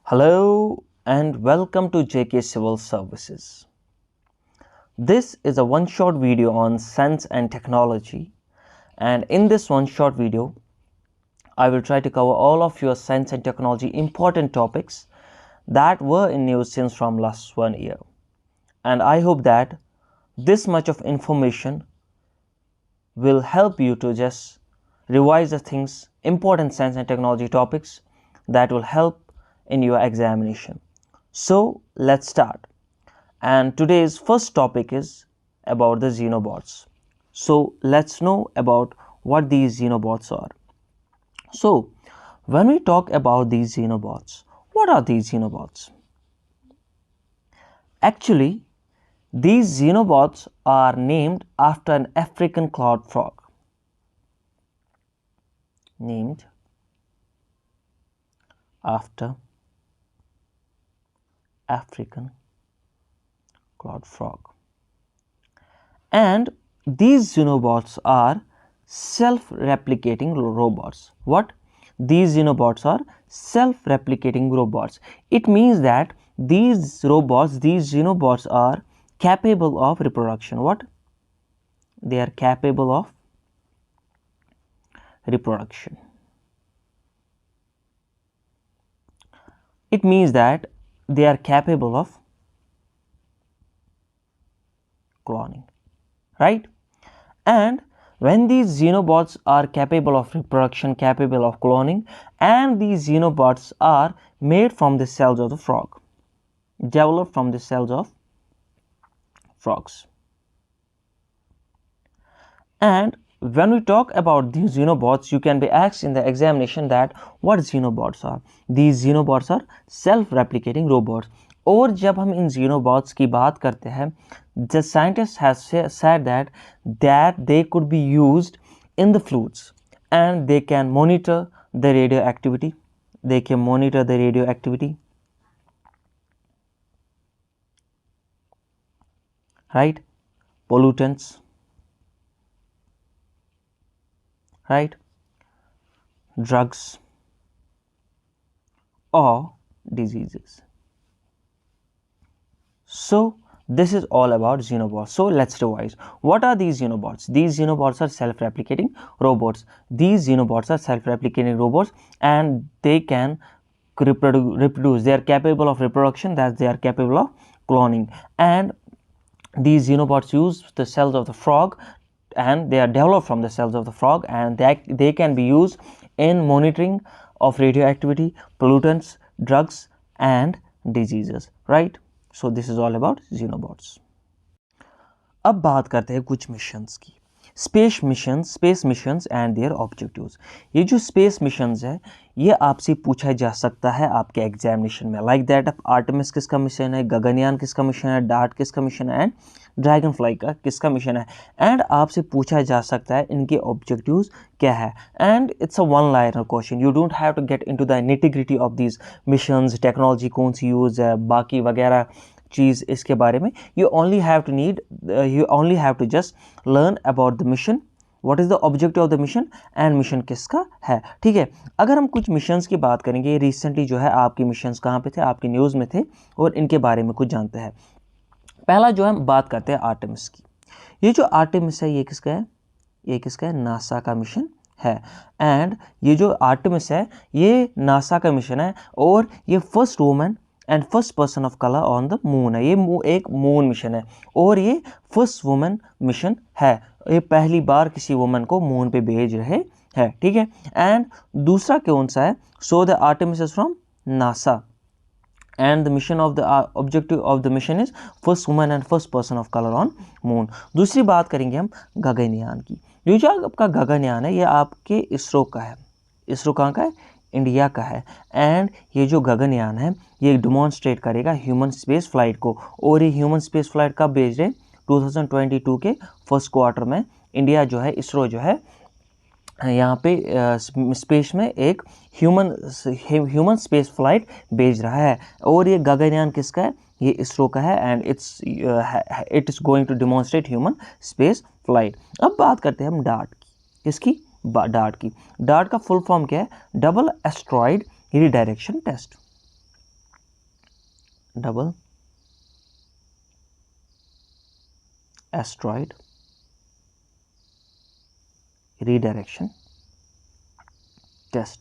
Hello and welcome to JK Civil Services. This is a one-shot video on science and technology, and in this one-shot video I will try to cover all of your science and technology important topics that were in news since from last 1 year. And I hope that this much of information will help you to just revise the things, important science and technology topics that will help in your examination. So let's start. And today's first topic is about the xenobots. So let's know about what these xenobots are. So when we talk about these xenobots, what are these xenobots? Actually, these xenobots are named after an African cloud frog. Named after African cloud frog. And these xenobots are self-replicating robots. What? These xenobots are self-replicating robots. It means that these xenobots are capable of reproduction. What? They are capable of reproduction. It means that they are capable of cloning, right? And when these xenobots are capable of reproduction, capable of cloning, and these xenobots are made from the cells of the frog, developed from the cells of frogs. And when we talk about these xenobots, you can be asked in the examination that what xenobots are. These xenobots are self-replicating robots. और जब हम इन xenobots की बात करते हैं, the scientist has said that they could be used in the fluids and they can monitor the radioactivity. They can monitor the radioactivity, right? Pollutants, right? Drugs or diseases. So this is all about xenobots. So let's revise. What are these xenobots? These xenobots are self-replicating robots. These xenobots are self-replicating robots and they can reproduce. They are capable of reproduction, that they are capable of cloning. And these xenobots use the cells of the frog, and they are developed from the cells of the frog, and they can be used in monitoring of radioactivity, pollutants, drugs and diseases, right? So this is all about xenobots. अब बात करते हैं कुछ missions की. Space missions and their objectives. ये जो space missions है ये आपसे पूछा जा सकता है आपके एग्जामिनेशन में. लाइक दैट आर्टेमिस किसका मिशन है, गगनयान किसका मिशन है, डार्ट किसका मिशन है, एंड ड्रैगन फ्लाई का किसका मिशन है. एंड आपसे पूछा जा सकता है इनके ऑब्जेक्टिव्स क्या है. And it's a one liner question. You don't have to get into the nitty-gritty of these missions, technology कौन सी यूज़ है, बाकी वगैरह चीज़ इसके बारे में. You only have to just learn about the mission, what is the objective of the mission and mission किसका है. ठीक है. अगर हम कुछ मिशंस की बात करेंगे, रिसेंटली जो है आपके मिशंस कहाँ पे थे, आपकी न्यूज़ में थे, और इनके बारे में कुछ जानते हैं. पहला जो हम बात करते हैं आर्टेमिस की. ये जो आर्टेमिस है ये किसका है, ये किसका है, नासा का मिशन है. एंड ये जो आर्टेमिस है ये नासा का मिशन है और ये first woman and first person of colour on the moon है. ये एक मून मिशन है और ये फर्स्ट वुमन मिशन है. ये पहली बार किसी वुमन को मून पे भेज रहे हैं. ठीक है. एंड दूसरा कौन सा है, so the Artemis is from NASA and the mission of the objective of the mission is first woman and first person of color on moon. दूसरी बात करेंगे हम गगनयान की. ये जो आपका गगनयान है ये आपके इसरो का है. इसरो कहाँ का है, इंडिया का है. एंड ये जो गगनयान है ये डिमॉन्स्ट्रेट करेगा ह्यूमन स्पेस फ्लाइट को. और ये ह्यूमन स्पेस फ्लाइट कब भेज रहे, 2022 के फर्स्ट क्वार्टर में इंडिया जो है, इसरो जो है यहाँ पे स्पेस में एक ह्यूमन स्पेस फ्लाइट भेज रहा है. और ये गगनयान किसका है, ये इसरो का है. And it is going to demonstrate human space flight. अब बात करते हैं हम डार्ट की. किसकी, डार्ट की. डार्ट का फुल फॉर्म क्या है, double asteroid redirection test. double asteroid redirection test.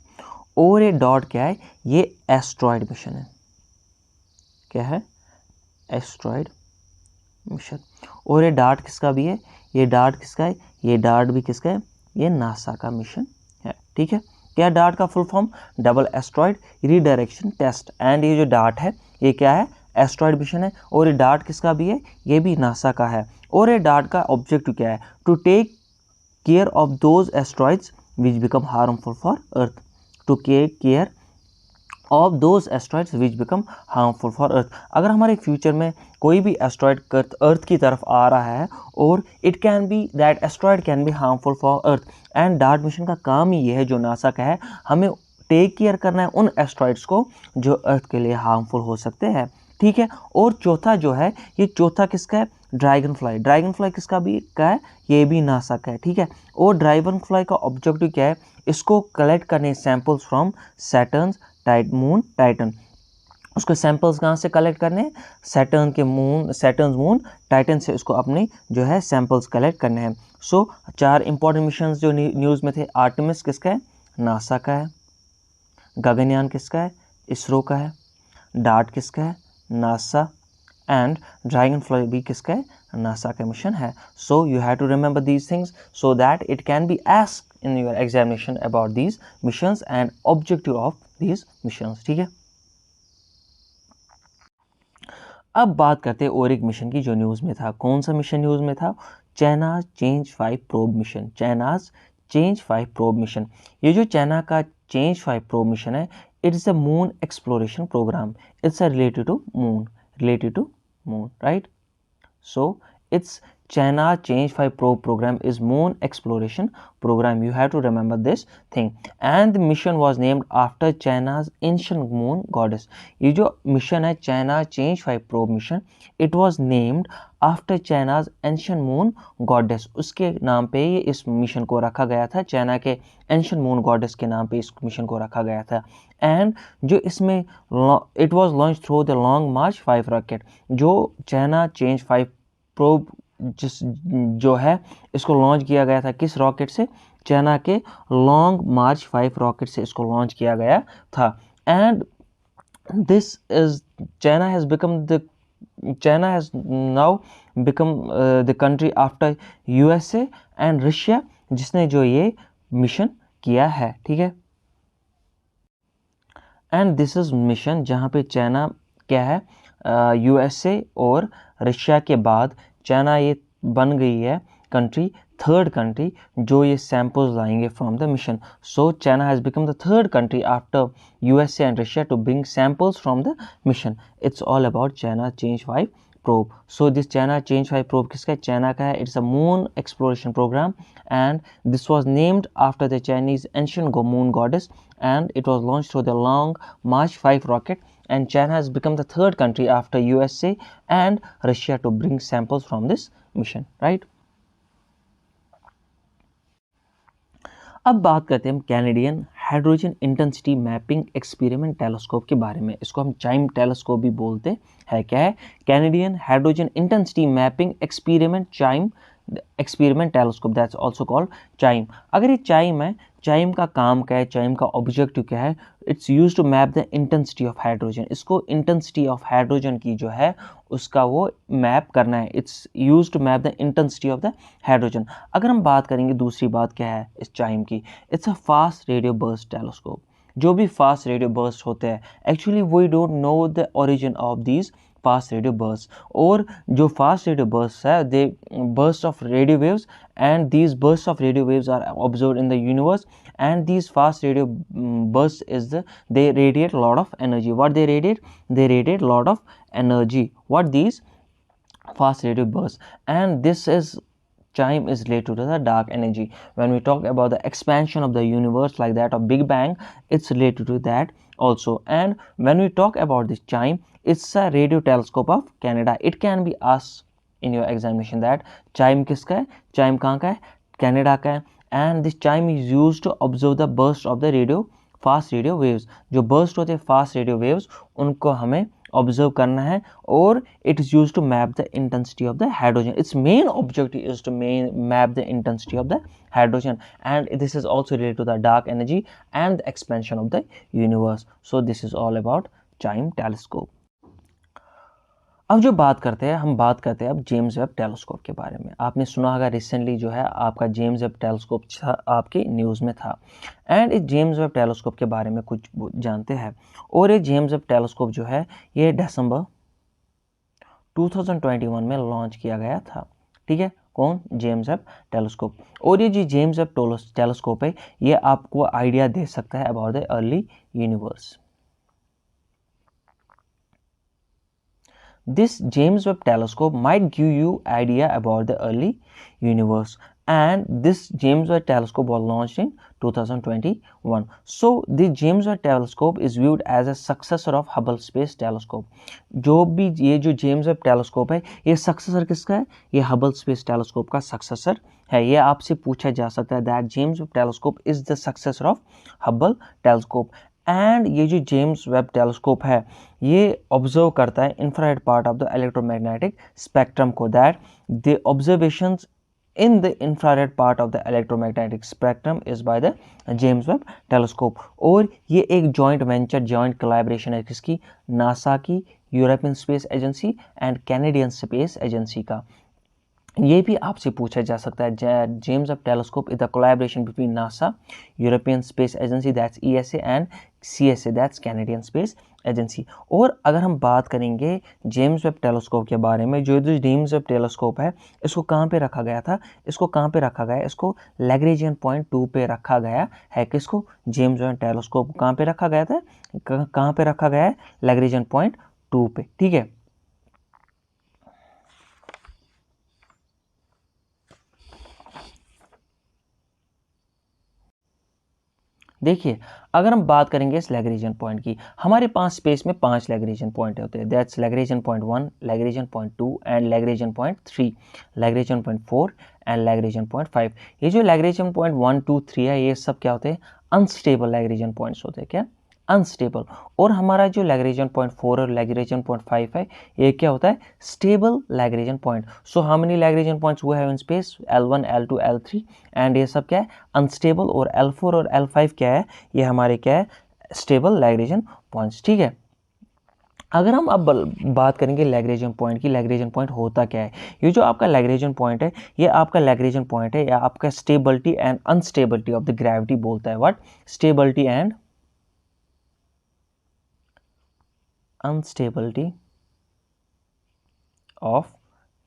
और ये डॉट क्या है, ये एस्ट्रॉयड मिशन है। क्या है, एस्ट्रॉयड मिशन। और ये डार्ट किसका भी है, ये डार्ट किसका है, ये डार्ट भी किसका है, ये नासा का मिशन है। ठीक है, क्या डार्ट का full form, double asteroid redirection test. And ये जो डार्ट है ये क्या है, एस्ट्रॉयड मिशन है। और ये डार्ट किसका भी है, ये भी नासा का है। और ये डार्ट का ऑब्जेक्टिव क्या है, to take care of those asteroids which become harmful for Earth. To care of those asteroids which become harmful for Earth. अगर हमारे फ्यूचर में कोई भी एस्ट्रॉइड अर्थ की तरफ आ रहा है और it can B that asteroid can be harmful for earth, and dart mission का काम ही ये है, जो नासा का है, हमें टेक केयर करना है उन एस्ट्रॉइड्स को जो अर्थ के लिए हार्मफुल हो सकते हैं। ठीक है, और चौथा जो है, ये चौथा किसका है, ड्रैगन फ्लाई। ड्रैगन फ्लाई किसका भी का है, ये भी नासा का है। ठीक है, और ड्रैगन फ्लाई का ऑब्जेक्टिव क्या है, इसको कलेक्ट करने samples from Saturn's moon Titan. उसको सैंपल्स कहाँ से कलेक्ट करने, सैटर्न के मून, सैटर्न्स मून टाइटन से उसको अपने जो है सैंपल्स कलेक्ट करने हैं। सो 4 इंपॉर्टेंट मिशंस जो न्यूज़ में थे, आर्टेमिस किसका है, नासा का है। गगनयान किसका है, इसरो का है। डार्ट किसका है, नासा। एंड ड्रैगन फ्लाई भी किसका है, नासा का मिशन है। So you have to remember these things so that it can be asked in your examination about these missions and objective of these missions. ठीक है, अब बात करते हैं और एक मिशन की जो न्यूज़ में था। कौन सा मिशन न्यूज़ में था, China Chang'e 5 probe mission. China's Chang'e 5 probe mission. ये जो चाइना का चेंज 5 प्रोब मिशन है, it is a moon exploration programme. It's a related to moon, right. So it's China Change 5 program is moon exploration program. You have to remember this thing. And the mission was named after China's ancient moon goddess. ये जो mission है China Change 5 probe mission, it was named after China's ancient moon goddess. उसके नाम पे ये इस mission को रखा गया था, चाइना के ancient moon goddess के नाम पे इस मिशन को रखा गया था। एंड जो इसमें it was launch through the long March 5 rocket. जो चाइना चेंज 5 प्रोब जो है, इसको लॉन्च किया गया था किस रॉकेट से, चाइना के लॉन्ग मार्च 5 रॉकेट से इसको लॉन्च किया गया था। And this is China has now become the country after USA and Russia, जिसने जो ये मिशन किया है। ठीक है, एंड दिस इज मिशन जहाँ पे चाइना क्या है, यूएसए और रशिया के बाद चाइना ये बन गई है कंट्री, थर्ड कंट्री जो ये सैंपल्स लाएंगे from the mission. So China has become the third country after USA and Russia to bring samples from the mission. It's all about China Chang'e 5 probe. So this China Change 5 probe किसका है, China का है। It's a moon exploration program and this was named after the Chinese ancient moon goddess and it was launched through the Long March 5 rocket, and China has become the third country after USA and Russia to bring samples from this mission, right? अब बात करते हैं हम Canadian hydrogen intensity mapping experiment telescope के बारे में। इसको हम चाइम टेलीस्कोप भी बोलते हैं। क्या है, Canadian hydrogen intensity mapping experiment chyme experiment telescope, that's also called chyme. अगर ये चाइम है, चाइम का काम क्या है, चाइम का ऑब्जेक्टिव क्या है, it's use to map the intensity of hydrogen. इसको इंटेंसिटी ऑफ हाइड्रोजन की जो है उसका वो मैप करना है। It's use to map the intensity of the hydrogen. अगर हम बात करेंगे दूसरी बात क्या है इस चाइम की, it's a fast radio burst telescope. जो भी फास्ट रेडियो बर्स्ट होते हैं, actually we don't know the origin of these fast radio burst. और जो फास्ट रेडियो बर्स्ट है, they burst of radio waves and these bursts of radio waves are observed in the universe, and these fast radio bursts they radiate a lot of energy. What they radiate a lot of energy. What these fast radio bursts, and this is chime is related to the dark energy. When we talk about the expansion of the universe like that of Big Bang, it's related to that also. And when we talk about this chime, it's a radio telescope of Canada. It can be asked in your examination that chime किसका है, chime कहाँ का है, Canada का है। and this chime is used to observe the burst of the radio fast radio waves। जो burst होते हैं fast radio waves, उनको हमें ऑब्जर्व करना है, और it is use to map the intensity of the hydrogen. It's main objective is to map the intensity of the hydrogen, and this is also related to the dark energy and the expansion of the universe. So this is all about CHIME telescope. अब जो बात करते हैं, हम बात करते हैं अब जेम्स वेब टेलीस्कोप के बारे में. आपने सुना होगा रिसेंटली जो है आपका जेम्स वेब टेलीस्कोप आपके न्यूज़ में था, एंड इस जेम्स वेब टेलीस्कोप के बारे में कुछ जानते हैं. और ये जेम्स वेब टेलीस्कोप जो है ये दिसंबर 2021 में लॉन्च किया गया था. ठीक है, कौन? James Webb telescope. और ये जो जेम्स वेब टेलीस्कोप है ये आपको आइडिया दे सकता है about the early universe. This James Webb Telescope might give you idea about the early universe, and this James Webb Telescope was launched in 2021. So the James Webb Telescope is viewed as a successor of Hubble Space Telescope. जो भी ये जो James Webb Telescope है ये successor किसका है? ये Hubble Space Telescope का सक्सेसर है. ये आपसे पूछा जा सकता है that James Webb Telescope is the successor of Hubble Telescope. And ये जो जेम्स वेब टेलीस्कोप है ये ऑब्जर्व करता है infrared part of the electromagnetic spectrum को. That the observations in the infrared part of the electromagnetic spectrum is by the James Webb Telescope. और ये एक जॉइंट वेंचर, जॉइंट कोलैबोरेशन है किसकी? नासा की, European Space agency and Canadian Space agency का. ये भी आपसे पूछा जा सकता है. James Webb telescope is the collaboration between NASA, European Space agency that's ESA and CSA that's Canadian Space agency. और अगर हम बात करेंगे जेम्स वेब टेलीस्कोप के बारे में, जो जेम्स वेब टेलीस्कोप है इसको कहाँ पे रखा गया था? इसको कहाँ पे रखा गया? इसको लैग्रेंजियन पॉइंट 2 पे रखा गया है. किसको? जेम्स वेब टेलीस्कोप को कहाँ पे रखा गया था? कहाँ पे रखा गया है? लैग्रेंजियन पॉइंट 2 पे. ठीक है, देखिए अगर हम बात करेंगे इस लैग्रेंजियन पॉइंट की, हमारे पास स्पेस में 5 लैग्रेंजियन पॉइंट होते हैं. That's Lagrangian point 1, Lagrangian point 2 and Lagrangian point 3, Lagrangian point 4 and Lagrangian point 5. ये जो लैग्रेंजियन पॉइंट 1, 2, 3 है ये सब क्या होते हैं? अनस्टेबल लैग्रेंजियन पॉइंट्स होते हैं. क्या? अनस्टेबल. और हमारा जो लैग्रेंजियन पॉइंट 4 और लैग्रेंजियन पॉइंट 5 है ये क्या होता है? Stable Lagrangian point. So how many Lagrangian points we have in space? L1, L2, L3 and ये सब क्या है? अनस्टेबल. और L4 और L5 क्या है? ये हमारे क्या है? Stable Lagrangian points. ठीक है, अगर हम अब बात करेंगे लैग्रेंजियन पॉइंट की, लैग्रेंजियन पॉइंट होता क्या है? ये जो आपका लैग्रेंजियन पॉइंट है ये आपका लैग्रेंजियन पॉइंट है या आपका stability and unstability of the gravity बोलता है. What? Stability and unstability of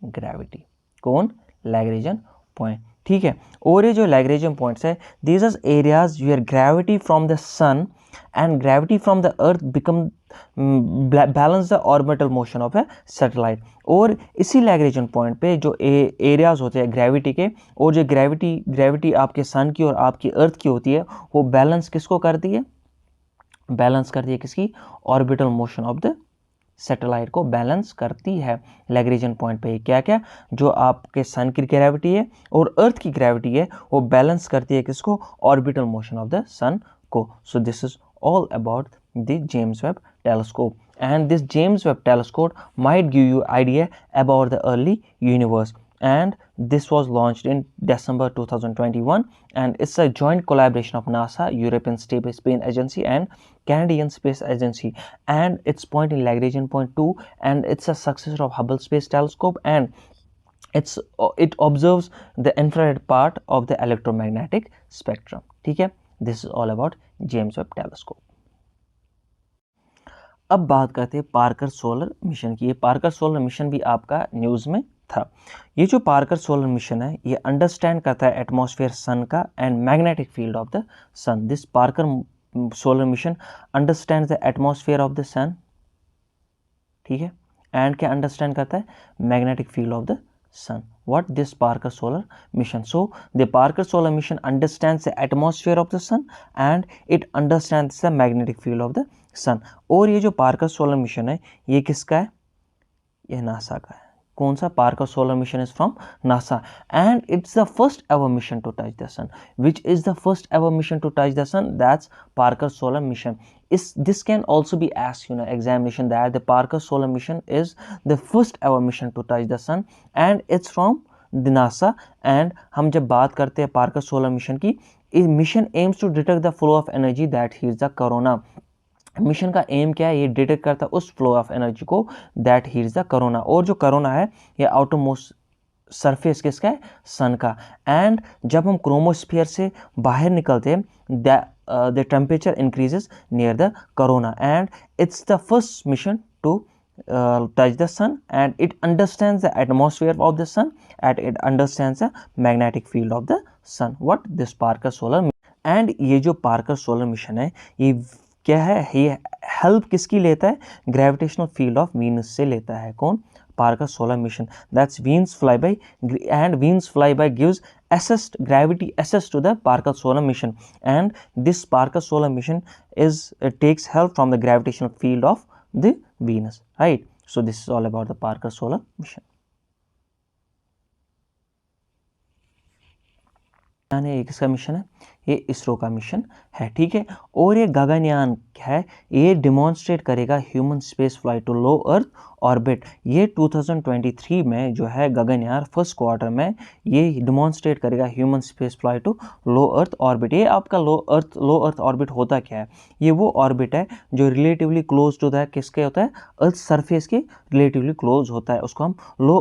gravity. कौन? Lagrangian point. ठीक है, और ये जो लैग्रेंजियन पॉइंट्स है these are areas where gravity from the sun and gravity from the earth become balance the orbital motion of a satellite. और इसी Lagrangian point पे जो एरियाज होते हैं ग्रेविटी के, और जो ग्रेविटी आपके सन की और आपकी अर्थ की होती है वो बैलेंस किसको करती है? बैलेंस करती है किसकी? Orbital motion of the satellite को बैलेंस करती है. लैग्रेंजियन पॉइंट पे क्या क्या? जो आपके सन की ग्रेविटी है और अर्थ की ग्रेविटी है वो बैलेंस करती है किसको? ऑर्बिटल मोशन ऑफ द सन को. सो this is all about the James Webb telescope, and this James Webb Telescope might give you idea about the early universe. And this was launched in December 2021, and it's a joint collaboration of NASA, European Space Agency and Canadian Space Agency, and it's point in Lagrangian point 2, and it's a successor of Hubble Space Telescope, and it observes the infrared part of the electromagnetic spectrum. ठीक है, this is all about James Webb Telescope. अब बात करते हैं Parker solar mission की. ये Parker solar mission भी आपका न्यूज़ में था. ये जो पार्कर सोलर मिशन है ये अंडरस्टैंड करता है एटमॉस्फेयर सन का and magnetic field of the sun. This Parker solar mission understand the atmosphere of the sun. ठीक है, एंड क्या अंडरस्टैंड करता है? Magnetic field of the sun. What? This Parker solar mission. So the Parker solar mission understands the atmosphere of the sun and it understands the magnetic field of the sun. और ये जो Parker solar mission है ये किसका है? ये NASA का है. कौन सा? Parker solar mission is from NASA and it's the first ever mission to touch the sun. Which is the first ever mission to touch the sun? That's Parker Solar Mission. This can also be asked, examination, that the Parker Solar Mission is the first ever mission to touch the sun and it's from the NASA. and हम जब बात करते हैं Parker Solar Mission की, mission aims to detect the flow of energy that heats the corona. Mission का M क्या है? ये डिटेक्ट करता है उस फ्लो ऑफ एनर्जी को दैट हीट्स द कोरोना. और जो कोरोना है ये आउटरमोस्ट सरफेस किसका है? सन का. एंड जब हम क्रोमोस्फीयर से बाहर निकलते हैं the temperature increases near the corona and it's the first mission to touch the sun and it understands the atmosphere of the sun and it understands the magnetic field of the sun. What this Parker Solar and ये जो Parker Solar Mission है ये क्या है? ये help किसकी लेता है? ग्रेविटेशनल फील्ड ऑफ वीनस से लेता है. कौन? Parker Solar Mission. That's Venus flyby and Venus flyby gives gravity assist to the Parker Solar Mission and this Parker Solar Mission takes help from the gravitational field of the Venus, right? So this is all about the Parker Solar Mission. ये किसका mission है? ये इसरो का mission है, ठीक है. और ये गगनयान है, ये डिमॉन्स्ट्रेट करेगा human space flight to low earth orbit. ये 2023 में जो है गगनयान फर्स्ट क्वार्टर में ये डिमॉन्स्ट्रेट करेगा human space flight to low earth orbit. ये आपका लो अर्थ ऑर्बिट होता क्या है? ये वो ऑर्बिट है जो रिलेटिवली क्लोज टू द किसके होता है? अर्थ सरफेस के रिलेटिवली क्लोज होता है, उसको हम लो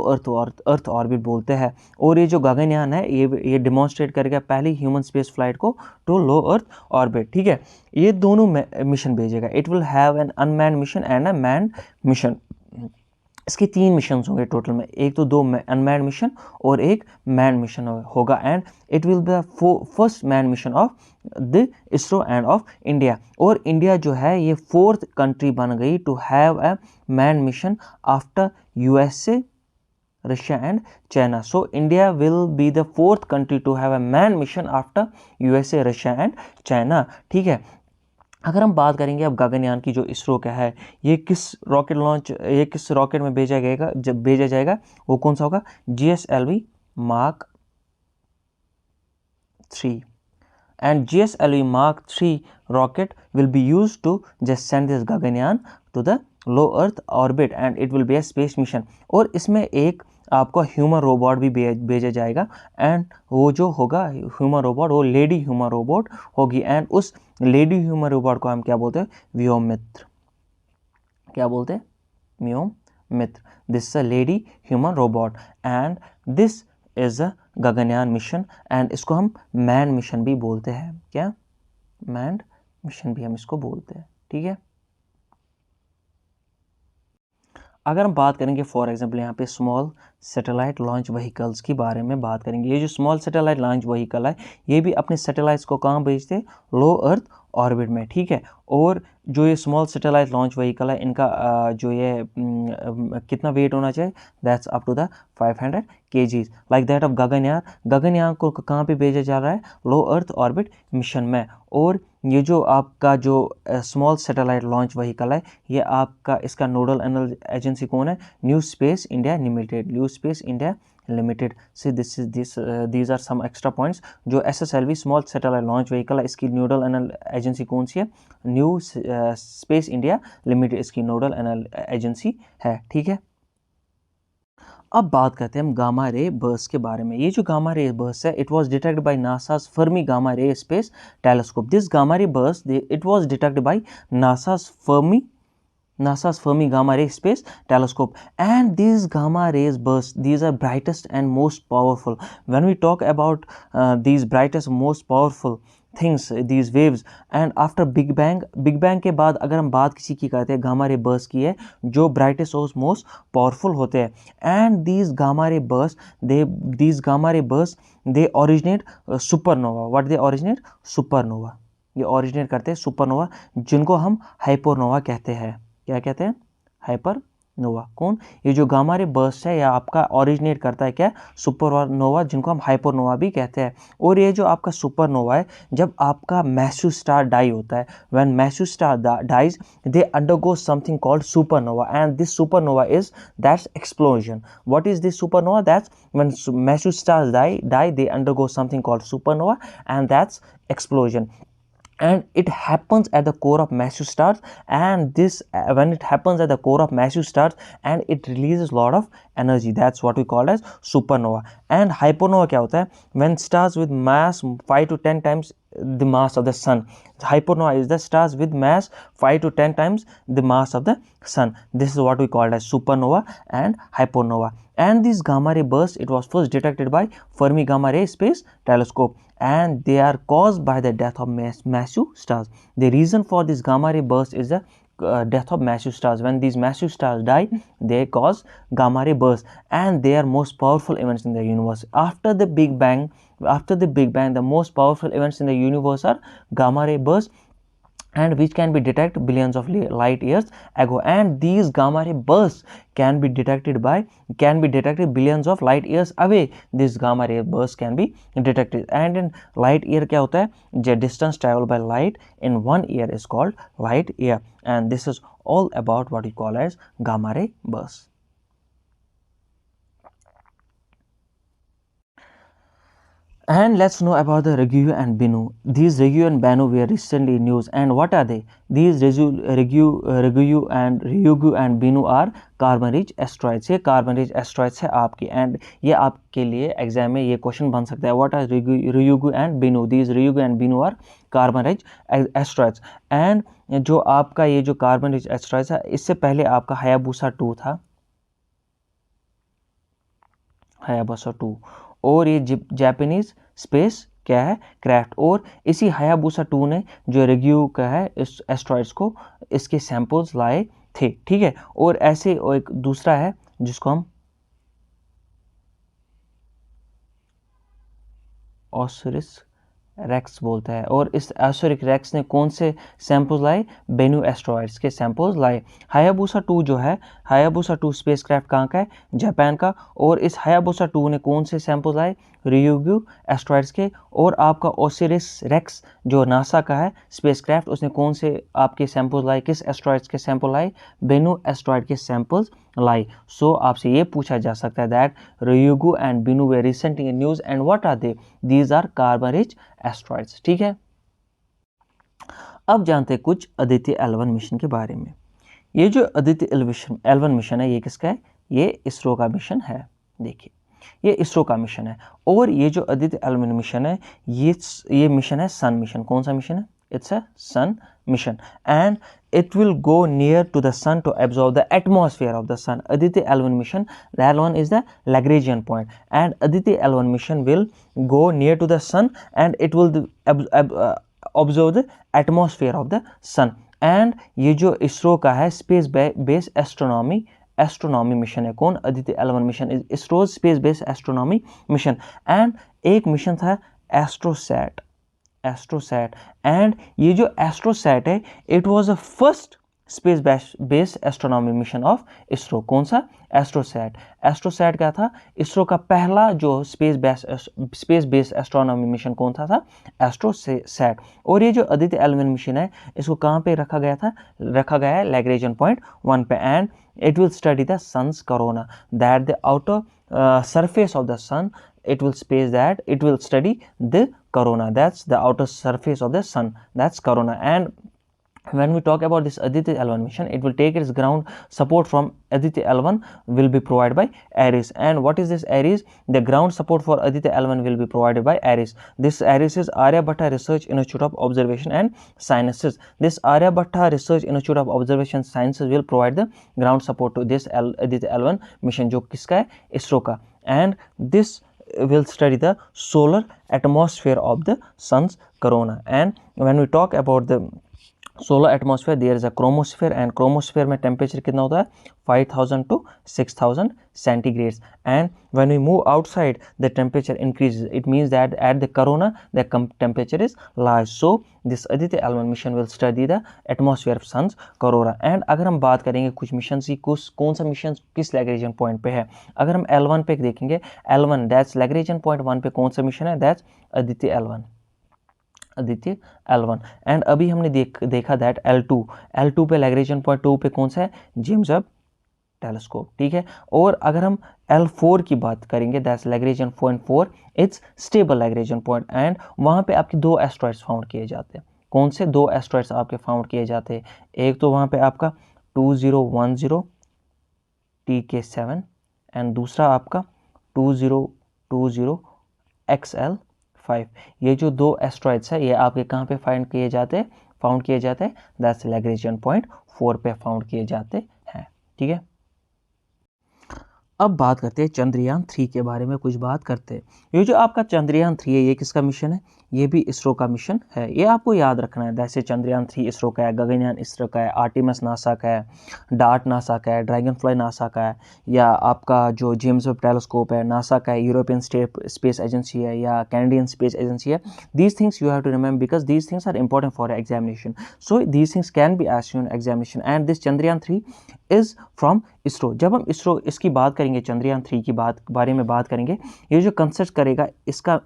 अर्थ ऑर्बिट बोलते हैं. और ये जो गगनयान है ये डिमॉन्स्ट्रेट करेगा पहली ह्यूमन स्पेस फ्लाइट को टू लो अर्थ ऑर्बिट, ठीक है. ये दोनों मिशन भेजेगा. It will have an unmanned mission and a manned mission. इसके 3 मिशन होंगे टोटल में, एक तो 2 अनमैन्ड मिशन और एक मैन मिशन होगा and it will be the first man mission of the ISRO and of India. और इंडिया जो है ये 4th कंट्री बन गई to have a man mission after USA, Russia and China. So India will be the 4th country to have a manned mission after USA, Russia and China, ठीक है. अगर हम बात करेंगे अब गगनयान की, जो इसरो का है, ये किस रॉकेट में भेजा जाएगा वो कौन सा होगा? GSLV Mark 3 and GSLV Mark 3 rocket will be used to just send this Gaganyaan to the low earth orbit and it will be a space mission. और इसमें एक आपको ह्यूमन रोबोट भी भेजा जाएगा एंड वो जो होगा ह्यूमन रोबोट वो लेडी ह्यूमन रोबोट होगी एंड उस लेडी ह्यूमन रोबोट को हम क्या बोलते हैं? व्योममित्र. क्या बोलते हैं? Vyommitra. This is a lady human robot and this is a Gaganyaan mission and इसको हम मैन मिशन भी बोलते हैं. क्या? मैन मिशन भी हम इसको बोलते हैं, ठीक है. अगर हम बात करेंगे फॉर एग्जांपल यहाँ पे स्मॉल सैटेलाइट लॉन्च व्हीकल्स की बारे में बात करेंगे. ये जो स्मॉल सैटेलाइट लॉन्च व्हीकल है ये भी अपने सैटेलाइट्स को कहाँ भेजते हैं? लो अर्थ ऑर्बिट में, ठीक है. और जो ये स्मॉल सैटेलाइट लॉन्च व्हीकल है इनका जो ये कितना वेट होना चाहिए? That's up to the 500 kg like that of Gaganyaan. Gaganyaan को कहाँ पे भेजा जा रहा है? लो अर्थ ऑर्बिट मिशन में. और ये जो आपका जो स्मॉल सैटेलाइट लॉन्च व्हीकल है ये आपका इसका नोडल एजेंसी कौन है? New space India limited. New space India limited. से these are some extra points. जो SSLV small satellite launch vehicle है इसकी नोडल एजेंसी कौन सी है? न्यू स्पेस इंडिया लिमिटेड इसकी नोडल एजेंसी है, ठीक है. अब बात करते हैं हम गामा रे बर्स्ट के बारे में. ये जो गामा रे बर्स्ट है it was detected by NASA's Fermi gamma ray space telescope. This gamma ray burst it was detected by NASA's Fermi Gamma Ray Space Telescope and these gamma rays burst, these are brightest and most powerful. When we talk about these brightest most powerful things, these waves and after Big Bang के बाद अगर हम बात किसी की करते हैं gamma ray burst की है जो brightest और most powerful होते हैं and these gamma ray bursts they originate supernova. What they originate? Supernova. ये originate करते हैं supernova जिनको हम hypernova कहते हैं. क्या कहते हैं? नोवा। कौन? ये जो गामा रे बर्स्ट है या आपका ओरिजिनेट करता है क्या? सुपरनोवा, जिनको हम हाइपरनोवा भी कहते हैं। और ये जो आपका सुपरनोवा है, जब आपका मैसिव स्टार डाई होता है, when massive star dies they undergo something called supernova, and this supernova is that's explosion. What is this supernova? That's when massive stars die, they undergo something called supernova, and that's explosion. And it happens at the core of massive stars, and this when it happens at the core of massive stars, and it releases a lot of energy, that's what we call as supernova. And hypernova क्या होता है? When stars with mass 5 to 10 times the mass of the sun. Hypernova is the stars with mass 5 to 10 times the mass of the sun. This is what we call as supernova and hypernova. And this gamma ray burst, it was first detected by Fermi Gamma Ray Space Telescope, and they are caused by the death of massive stars. The reason for this gamma ray burst is the death of massive stars. When these massive stars die, they cause gamma ray burst, and they are most powerful events in the universe. After the Big Bang, the most powerful events in the universe are gamma ray burst, and which can be detected billions of light years ago. And these gamma ray bursts can be detected billions of light years away. This gamma ray burst can be detected. And in light year क्या होता है? The distance traveled by light in 1 year is called light year. And this is all about what we call as gamma ray burst. And let's know about the Ryugu and Bennu. These Ryugu and Bennu were recently in news. And what are they? These Ryugu and Bennu are carbon rich asteroids. ये carbon rich asteroids है आपकी, and ये आपके लिए exam में ये question बन सकता है. What are Ryugu and Bennu? These Ryugu and Bennu are carbon rich asteroids. And जो आपका ये जो कार्बन रिच एस्ट्रॉइड्स है, इससे पहले आपका हायाबुसा 2 था, हायाबुसा 2, और ये जापानीज स्पेस क्या है? क्राफ्ट. और इसी हायाबुसा 2 ने जो रिग्यू का है इस एस्ट्रॉइड्स को, इसके सैंपल्स लाए थे. ठीक है. और ऐसे एक दूसरा है जिसको हम ओसिरिस रेक्स बोलता है, और इस ओसिरिस रेक्स ने कौन से सैंपल्स लाए? बेनू एस्ट्रॉइड्स के सैंपल्स लाए. हायाबुसा 2 जो है, हायाबुसा 2 स्पेसक्राफ्ट कहाँ का है? जापान का. और इस हायाबुसा 2 ने कौन से सैंपल्स लाए? रियुगु एस्ट्रॉइड्स के. और आपका ओसिरिस रेक्स जो नासा का है स्पेसक्राफ्ट, उसने कौन से आपके सैंपल्स लाए? किस एस्ट्रॉइड्स के सैंपल लाए? बेनू एस्ट्रॉइड के सैंपल्स लाए. सो आपसे ये पूछा जा सकता है that Ryugu and Bennu were recently in news, and what are they? These are carbon rich asteroids. ठीक है. अब जानते हैं कुछ आदित्य L1 मिशन के बारे में. ये जो आदित्य L1 मिशन है, ये किसका है? ये इसरो का मिशन है. देखिए, ये इसरो का मिशन है. और ये जो आदित्य L1 मिशन है, ये मिशन है सन मिशन. कौन सा मिशन है? It's a sun mission, and it will go near to the sun to absorb the atmosphere of the sun. Aditya L1 mission, the L1 is the Lagrangian point, and Aditya L1 mission will go near to the sun, and it will absorb the atmosphere of the sun. And ये जो इसरो का है space base astronomy mission है. कौन? Aditya L1 mission is ISRO space base astronomy mission. And एक mission था AstroSat. And ये जो एस्ट्रोसैट है, it was the first space based astronomy mission of ISRO. कौन सा? एस्ट्रोसैट क्या था? इसरो का पहला जो स्पेस बेस्ड एस्ट्रोनॉमी मिशन कौन था एस्ट्रोसैट. और ये जो आदित्य L1 मिशन है, इसको कहाँ पे रखा गया है लैग्रेंजियन पॉइंट 1 पे. And it will study the sun's corona, that the outer surface of the sun, it will study the corona, that's the outer surface of the sun, that's corona. And when we talk about this Aditya L1 mission, it will take its ground support from Aditya L1 will be provided by ARIES. And what is this ARIES? The ground support for Aditya L1 will be provided by ARIES. This ARIES is Aryabhatta Research Institute of Observation and Sciences. This Aryabhatta Research Institute of Observation and Sciences will provide the ground support to this Aditya L1 mission, जो किसका है? इसरो का. And this will study the solar atmosphere of the sun's corona. And when we talk about the solar atmosphere there is a chromosphere, and chromosphere में temperature कितना होता है 5000 to 6000 centigrades, and when we move outside the temperature increases. It means that at the corona the temperature is large. So this Aditya L1 mission will study the atmosphere of sun's corona. And अगर हम बात करेंगे कुछ mission की कौन सा mission किस Lagrangian point पे है, अगर हम L1 पे देखेंगे, L1 दैट्स लैग्रेंजियन पॉइंट 1 पे कौन सा मिशन है, that's Aditya L1, Aditya L1। And अभी हमने देखा दैट L2 पे लैग्रेंजियन पॉइंट 2 पे कौन सा है, जेम्स वेब टेलीस्कोप, ठीक है। और अगर हम L4 की बात करेंगे, that's Lagrangian point 4, it's stable Lagrangian point, and वहाँ पे आपके दो एस्ट्रॉइड्स फाउंड किए जाते हैं। कौन से दो एस्ट्रॉइड्स आपके फाउंड किए जाते हैं, एक तो वहाँ पे आपका 2010 TK7 एंड दूसरा आपका 2020 XL5। ये जो दो एस्ट्रॉइड्स है ये आपके कहाँ पे फाउंड किए जाते हैं, दैट्स लैग्रेंजियन पॉइंट 4 पे फाउंड किए जाते हैं, ठीक है। अब बात करते हैं चंद्रयान 3 के बारे में, कुछ बात करते हैं। ये जो आपका चंद्रयान 3 है, ये किसका मिशन है, ये भी इसरो का मिशन है, ये आपको याद रखना है। जैसे चंद्रयान 3 इसरो का है, गगनयान इसरो का है, आर्टेमिस नासा का है, डार्ट नासा का है, ड्रैगनफ्लाई नासा का है, या आपका जो जेम्स वेब टेलीस्कोप है नासा का है, यूरोपियन स्पेस एजेंसी है, या कैनेडियन स्पेस एजेंसी है। These things you have to remember because these things are important for examination, so these things can be asked in examination, and this Chandrayaan 3 is from ISRO. जब हम इसरो इसकी बात करेंगे, चंद्रयान 3 की बारे में बात करेंगे, ये जो कंसिस्ट करेगा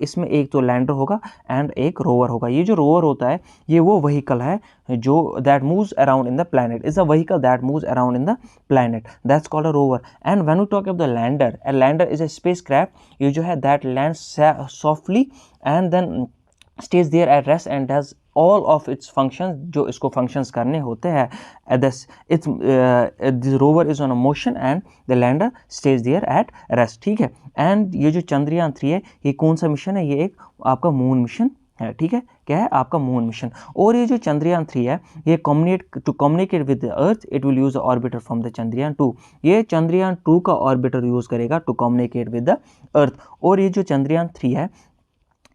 इसमें एक तो लैंडर होगा एंड एक रोवर होगा। ये जो रोवर होता है ये वो व्हीकल है जो that moves around in the planet, is a vehicle that moves around in the planet, that's called a rover. And when we talk about the lander, a lander is a spacecraft, ये जो है that lands softly and then stays there at rest and does all of its functions, जो इसको functions करने होते हैं। this rover is on a motion and the lander stays there at rest, ठीक है। एंड ये जो चंद्रयान 3 है ये कौन सा मिशन है, ये एक आपका मून मिशन है, ठीक है। क्या है, आपका मून मिशन। और ये जो चंद्रयान 3 है ये communicate with the earth, it will use orbiter from the Chandrayaan 2। ये चंद्रयान 2 का ऑर्बिटर यूज करेगा to communicate with the earth. और ये जो चंद्रयान 3 है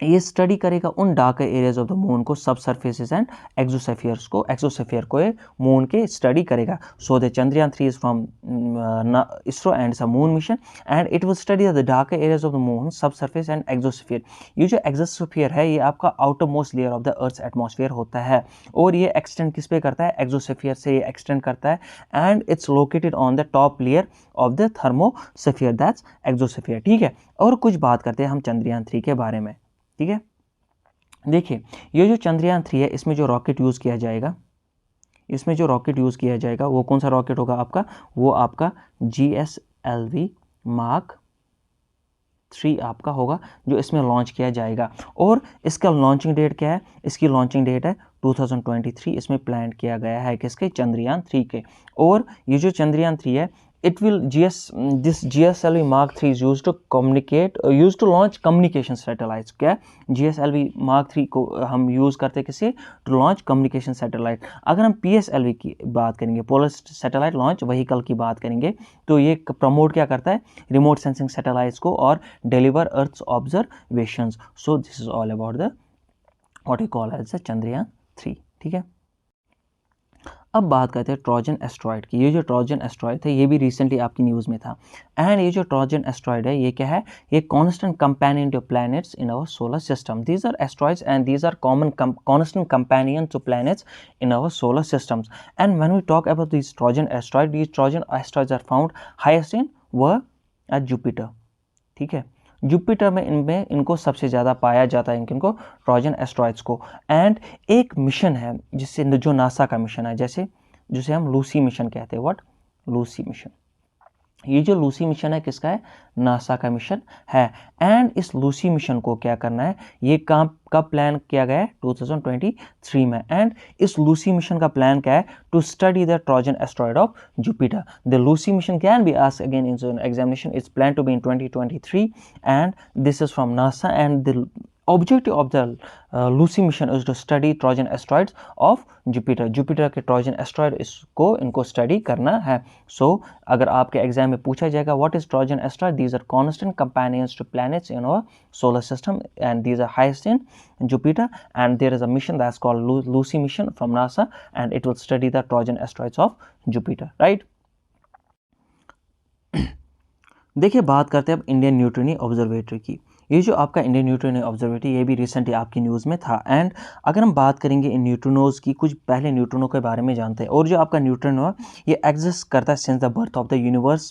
ये स्टडी करेगा उन dark areas of the moon को, सब सरफेसेस एंड एक्सोस्फीयर को ये मून के स्टडी करेगा। So the Chandrayaan 3 is from ISRO and it's a moon mission, and it will study the dark areas of the moon, सब सरफेस एंड एक्सोस्फीयर। ये जो exosphere है ये आपका outer most layer of the earth atmosphere होता है, और ये एक्सटेंड किस पे करता है, एक्सोस्फीयर से ये एक्सटेंड करता है, and it's located on the top layer of the thermosphere, that's exosphere, ठीक है। और कुछ बात करते हैं हम चंद्रयान 3 के बारे में, ठीक है। देखिए ये जो चंद्रयान 3 है इसमें जो रॉकेट यूज़ किया जाएगा, वो कौन सा रॉकेट होगा आपका, वो आपका GSLV Mark 3 आपका होगा जो इसमें लॉन्च किया जाएगा। और इसका लॉन्चिंग डेट क्या है, इसकी लॉन्चिंग डेट है 2023, इसमें प्लान किया गया है किसके, चंद्रयान 3 के। और ये जो चंद्रयान 3 है it will this GSLV Mark 3 is used to launch communication satellites। क्या GSLV Mark 3 को हम यूज़ करते किसे, टू लॉन्च कम्युनिकेशन सैटेलाइट। अगर हम PSLV की बात करेंगे, पोलर सैटेलाइट लॉन्च व्हीकल की बात करेंगे, तो ये प्रमोट क्या करता है, रिमोट सेंसिंग सैटेलाइट्स को और deliver earth observations. So this is all about the what we call as the Chandrayaan 3, ठीक है। अब बात करते हैं ट्रोजन एस्ट्रॉयड की। ये जो ट्रोजन एस्ट्रॉयड है ये भी रिसेंटली आपकी न्यूज़ में था, एंड ये जो ट्रोजन एस्ट्रॉयड है ये क्या है, ये constant companion to planets in our solar system. These are asteroids and these are common constant companion to planets in our solar systems. And when we talk about this Trojan asteroids are found highest in world at Jupiter, ठीक है। Jupiter में इनको सबसे ज़्यादा पाया जाता है, इनको ट्रोजन एस्ट्रॉयड्स को। एंड एक मिशन है जिससे जो नासा का मिशन है, जिसे हम लूसी मिशन कहते हैं, व्हाट, लूसी मिशन। ये जो लूसी मिशन है किसका है, नासा का मिशन है। एंड इस लूसी मिशन को क्या करना है, ये कब प्लान किया गया है, 2023 में। एंड इस लूसी मिशन का प्लान क्या है, to study the Trojan asteroid of Jupiter. The Lucy mission can be asked again in examination, it's plan to be in 2023 and this is from NASA, and objective of the Lucy mission is to study Trojan asteroids of Jupiter. Jupiter के Trojan asteroid इसको इनको study करना है। सो अगर आपके exam में पूछा जाएगा what is Trojan asteroid, these are constant companions to planets in our solar system and these are highest in Jupiter, and there is a mission that's called Lucy mission from NASA, and it will study the Trojan asteroids of Jupiter, right? देखिए बात करते हैं अब Indian न्यूट्रॉनी observatory की। ये जो आपका Indian न्यूट्रॉनी observatory ये भी रिसेंटली आपकी न्यूज़ में था। एंड अगर हम बात करेंगे इन न्यूट्रिनोज की, कुछ पहले न्यूट्रिनो के बारे में जानते हैं। और जो आपका न्यूट्रिनो है ये एग्जिस्ट करता है since the birth of the universe.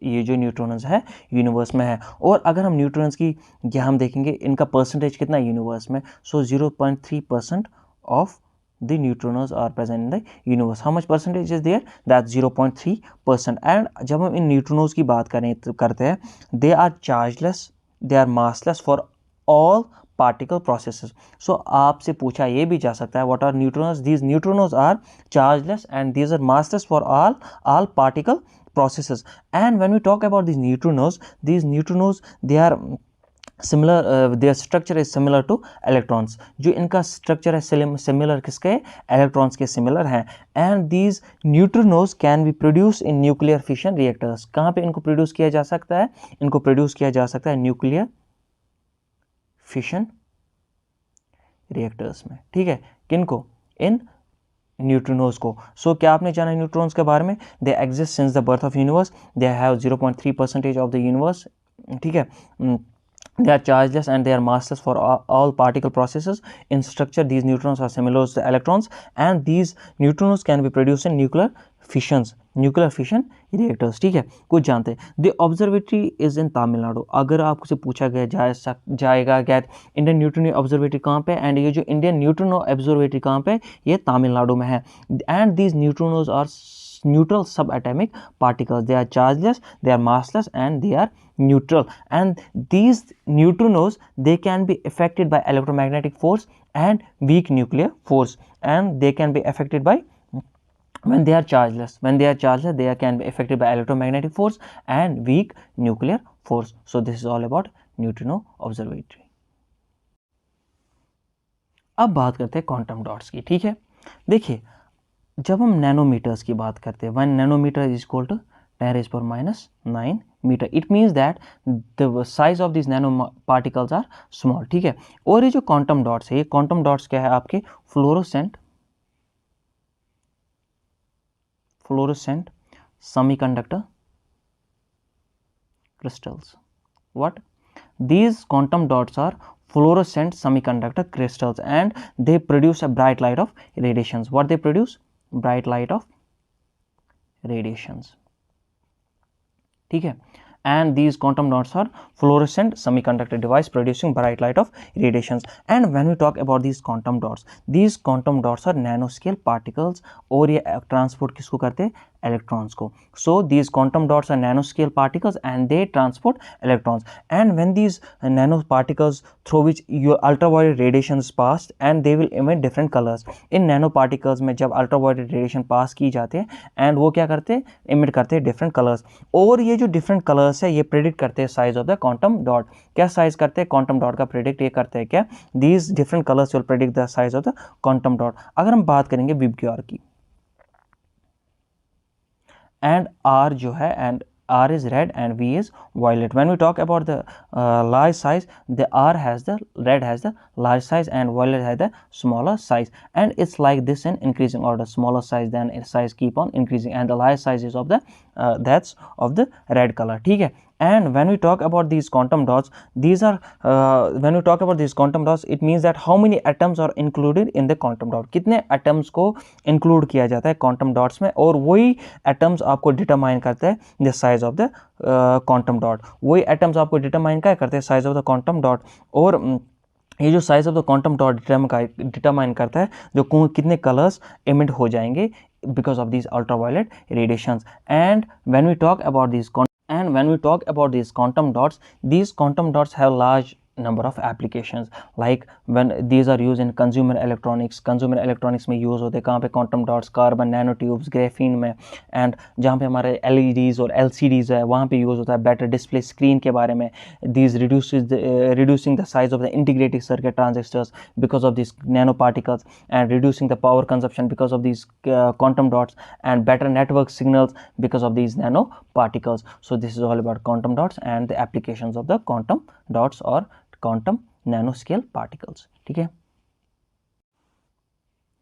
ये जो न्यूट्रॉन्स है यूनिवर्स में है। और अगर हम न्यूट्रॉन्स की यहाँ हम देखेंगे इनका परसेंटेज कितना है यूनिवर्स में, so 0.3% of the neutrons are present in the universe. How much percentage is there, that 0.3%। And जब हम इन न्यूट्रॉन्स की बात करते हैं, they are chargeless, they are massless for all particle processes. So आपसे पूछा ये भी जा सकता है what are neutrons, these neutrons are chargeless and these are massless for all particle processes. And when we talk about these neutrinos, they are similar, their structure is similar to electrons। जो इनका structure है similar किसके, electrons के similar हैं। and these neutrinos can be produced in nuclear fission reactors। कहाँ पे इनको produce किया जा सकता है, इनको produce किया जा सकता है nuclear fission reactors में, ठीक है, किनको, इन न्यूट्रिनोज को। सो क्या आपने जाना न्यूट्रॉन्स के बारे में, they exist since the birth of universe, they have 0.3% of the universe, ठीक है। They are chargeless and they are massless for all particle processes. In structure, these neutrons are similar to electrons, and these neutrinos can be produced in nuclear fission reactors, ठीक है। कुछ जानते हैं। The observatory is in Tamil Nadu. अगर आपसे पूछा गया जाएगा कि इंडियन न्यूट्रिनो ऑब्जर्वेटरी कहाँ पे, एंड ये जो इंडियन न्यूट्रिनो ऑब्जर्वेटरी कहाँ पे, ये तमिलनाडु में है। And these neutrinos are neutral subatomic particles, they are chargeless, they are massless, and they are neutral. And these neutrinos, they can be affected by electromagnetic force and weak nuclear force, and they can be affected by, when they are chargeless, they can be affected by electromagnetic force and weak nuclear force. So this is all about neutrino observatory. अब बात करते हैं quantum dots की, ठीक है। देखिए जब हम नैनोमीटर्स की बात करते हैं, 1 nanometre is equal to 10⁻⁹ metre. It means that the size of this nano particles are small, ठीक है। और ये जो क्वांटम डॉट्स है, ये क्वांटम डॉट्स क्या है आपके, fluorescent semiconductor crystals. What? These quantum dots are fluorescent semiconductor crystals, and they produce a bright light of radiations. What they produce? Bright light of radiations, ठीक है। And these quantum dots are fluorescent semiconductor device producing bright light of radiations. And when we talk about these quantum dots are nanoscale particles, और ये transport किसको करते हैं, electrons को। So these quantum dots are nanoscale particles and they transport electrons. And when these nanoparticles through which your ultraviolet radiations passed, and they will emit different colors. In nanoparticles में जब ultraviolet radiation pass की जाते हैं, and वो क्या करते हैं, emit करते हैं different colors। और ये जो different colors है, ये predict करते हैं size of the quantum dot। क्या size करते हैं quantum dot का predict, ये करते हैं क्या, these different colors will predict the size of the quantum dot। अगर हम बात करेंगे VibGyor की, and R जो है, and R is red and V is violet. When we talk about the large size, the red has the large size and violet has the smaller size, and it's like this in increasing order, smaller size then size keep on increasing, and the large size is of the that's of the red color, ठीक है। And when we talk about these quantum dots, when we talk about these quantum dots, it means that how many atoms are included in the quantum dot, कितने atoms को include किया जाता है quantum dots में, और वही atoms आपको determine करते हैं the size of the quantum dot। वही atoms आपको determine क्या करते हैं, size of the quantum dot। और ये जो size of the quantum dot determine करता है जो कितने कलर्स एमिट हो जाएंगे because of these ultraviolet radiations. And when we talk about these quantum dots, these quantum dots have large number of applications, like when these are used in consumer electronics में use होते हैं कहाँ पे, quantum dots, carbon nano tubes, graphene में, and जहाँ पे हमारे LEDs और LCDs है वहाँ पे यूज़ होता है बेटर डिस्प्ले स्क्रीन के बारे में. these reducing the size of the integrated circuit transistors because of these nanoparticles, and reducing the power consumption because of these quantum dots, and better network signals because of these nanoparticles. So this is all about quantum dots and the applications of the quantum dots or quantum nanoscale particles. ठीक है,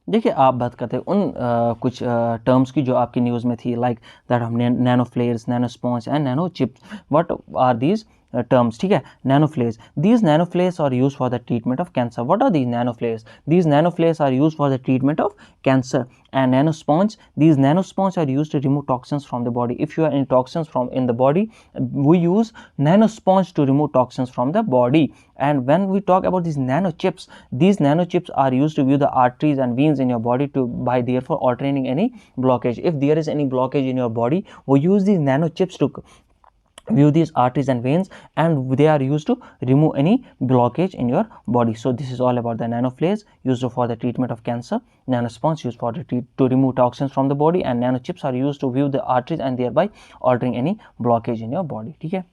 देखिए आप बात करते हैं उन कुछ terms की जो आपकी न्यूज़ में थी, लाइक दैट हमने nano flares, nano sponge and nano chips. What are these terms? ठीक है, nano flares. These nano flares are used for the treatment of cancer. What are these nano flares? These nano flares are used for the treatment of cancer. And nano sponge, these nano sponge are used to remove toxins from the body. If you are in toxins from in the body, we use nano sponge to remove toxins from the body. And when we talk about these nano chips are used to view the arteries and veins in your body to by therefore altering any blockage. If there is any blockage in your body, we use these nano chips to view these arteries and veins, and they are used to remove any blockage in your body. So this is all about the nanoflares used for the treatment of cancer, nanosponge used for to remove toxins from the body, and nanochips are used to view the arteries and thereby altering any blockage in your body. ठीक है,